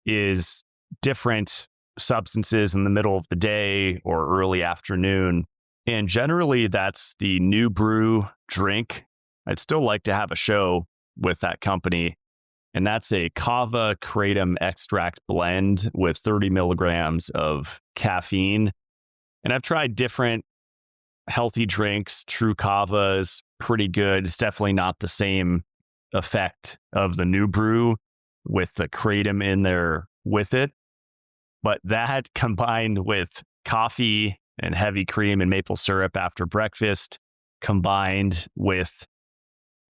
is different substances in the middle of the day or early afternoon. And generally that's the New Brew drink. I'd still like to have a show with that company. And that's a kava kratom extract blend with 30 milligrams of caffeine. And I've tried different healthy drinks. True Kava is pretty good. It's definitely not the same effect of the New Brew with the kratom in there with it. But that, combined with coffee and heavy cream and maple syrup after breakfast, combined with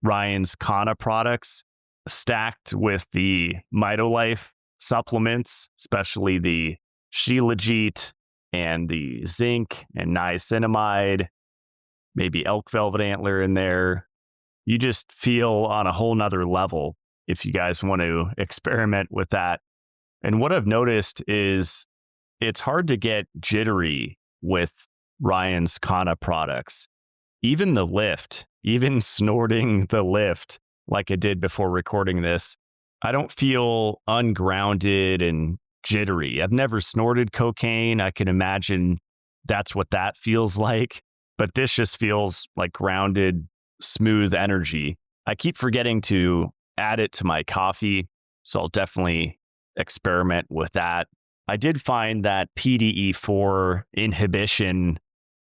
Ryan's Kanna products, stacked with the Mitolife supplements, especially the Shilajit and the zinc and niacinamide, maybe elk velvet antler in there, you just feel on a whole nother level if you guys want to experiment with that. And what I've noticed is it's hard to get jittery with Ryan's Kanna products. Even the lift, even snorting the lift like I did before recording this, I don't feel ungrounded and jittery. I've never snorted cocaine. I can imagine that's what that feels like. But this just feels like grounded, smooth energy. I keep forgetting to add it to my coffee, so I'll definitely experiment with that. I did find that PDE4 inhibition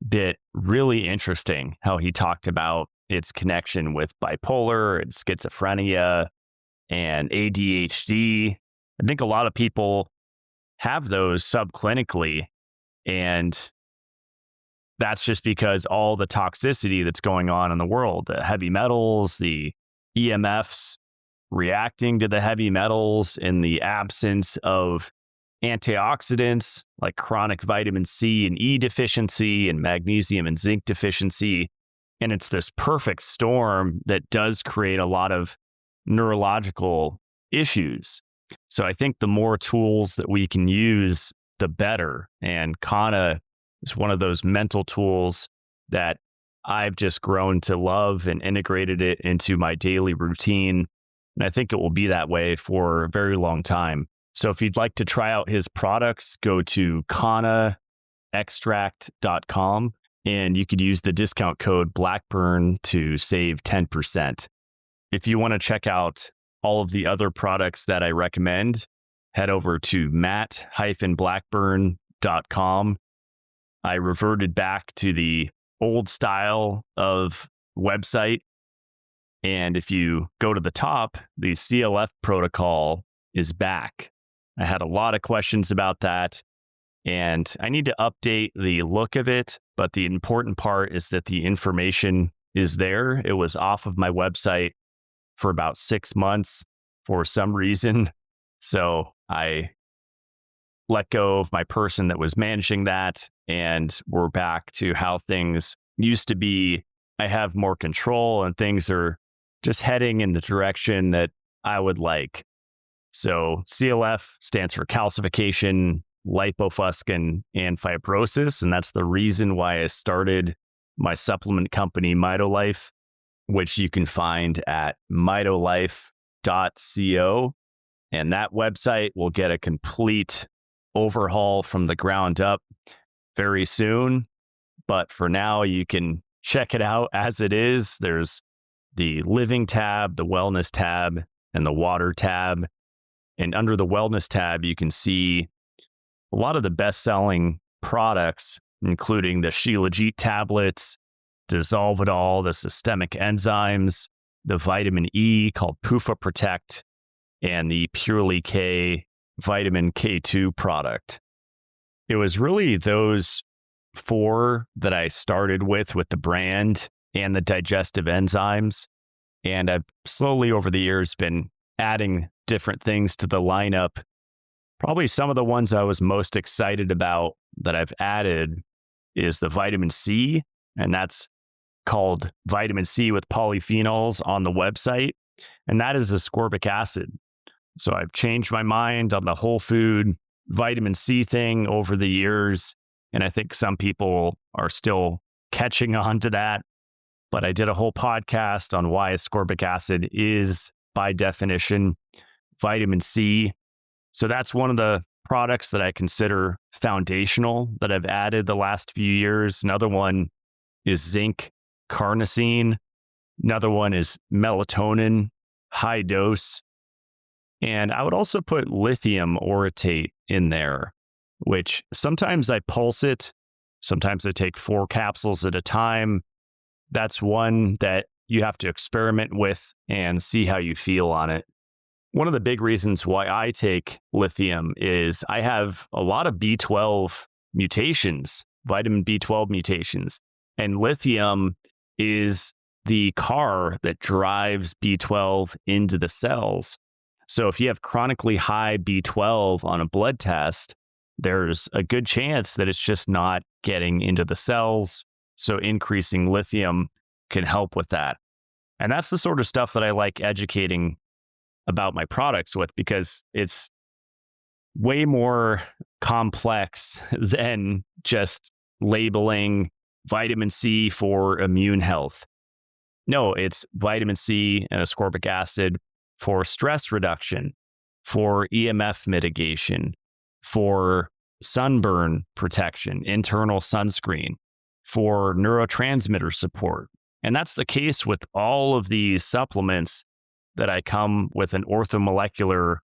bit really interesting, how he talked about its connection with bipolar and schizophrenia and ADHD. I think a lot of people have those subclinically, and that's just because all the toxicity that's going on in the world, the heavy metals, the EMFs reacting to the heavy metals in the absence of antioxidants like chronic vitamin C and E deficiency and magnesium and zinc deficiency. And it's this perfect storm that does create a lot of neurological issues. So I think the more tools that we can use, the better. And Kanna is one of those mental tools that I've just grown to love and integrated it into my daily routine. And I think it will be that way for a very long time. So if you'd like to try out his products, go to kannaextract.com and you could use the discount code Blackburn to save 10%. If you want to check out all of the other products that I recommend, head over to matt-blackburn.com. I reverted back to the old style of website. And if you go to the top, the CLF protocol is back. I had a lot of questions about that, and I need to update the look of it. But the important part is that the information is there. It was off of my website for about 6 months for some reason. So I let go of my person that was managing that, and we're back to how things used to be. I have more control and things are just heading in the direction that I would like. So CLF stands for calcification, lipofuscin, and fibrosis. And that's the reason why I started my supplement company, Mitolife, which you can find at mitolife.co. And that website will get a complete overhaul from the ground up very soon. But for now, you can check it out as it is. There's the living tab, the wellness tab, and the water tab. And under the wellness tab, you can see a lot of the best-selling products, including the Shilajit tablets, Dissolve-It-All, the systemic enzymes, the vitamin E called PUFA Protect, and the Purely K vitamin K2 product. It was really those 4 that I started with the brand and the digestive enzymes. And I've slowly over the years been adding different things to the lineup. Probably some of the ones I was most excited about that I've added is the vitamin C, and that's called vitamin C with polyphenols on the website. And that is ascorbic acid. So I've changed my mind on the whole food vitamin C thing over the years. And I think some people are still catching on to that. But I did a whole podcast on why ascorbic acid is, by definition, vitamin C. So that's one of the products that I consider foundational that I've added the last few years. Another one is zinc carnosine. Another one is melatonin, high dose. And I would also put lithium orotate in there, which sometimes I pulse it. Sometimes I take 4 capsules at a time. That's one that you have to experiment with and see how you feel on it. One of the big reasons why I take lithium is I have a lot of B12 mutations, vitamin B12 mutations, and lithium is the car that drives B12 into the cells. So if you have chronically high B12 on a blood test, there's a good chance that it's just not getting into the cells. So increasing lithium can help with that. And that's the sort of stuff that I like educating about my products with, because it's way more complex than just labeling vitamin C for immune health. No, it's vitamin C and ascorbic acid for stress reduction, for EMF mitigation, for sunburn protection, internal sunscreen, for neurotransmitter support. And that's the case with all of these supplements that I come with an orthomolecular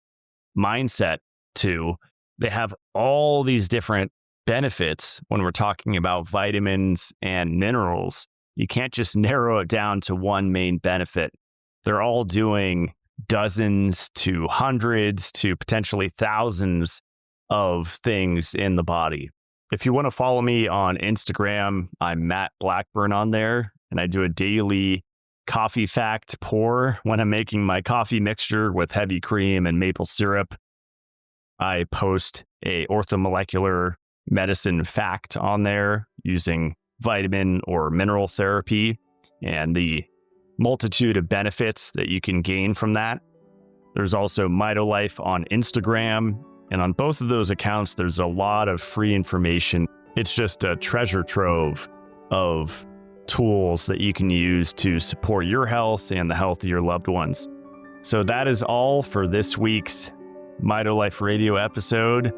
mindset to. They have all these different benefits when we're talking about vitamins and minerals. You can't just narrow it down to one main benefit. They're all doing dozens to hundreds to potentially thousands of things in the body. If you want to follow me on Instagram, I'm Matt Blackburn on there, and I do a daily coffee fact pour when I'm making my coffee mixture with heavy cream and maple syrup. I post a orthomolecular medicine fact on there using vitamin or mineral therapy and the multitude of benefits that you can gain from that. There's also Mitolife on Instagram, and on both of those accounts, there's a lot of free information. It's just a treasure trove of tools that you can use to support your health and the health of your loved ones. So that is all for this week's Mitolife Radio episode.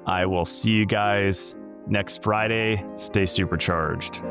I will see you guys next Friday. Stay supercharged.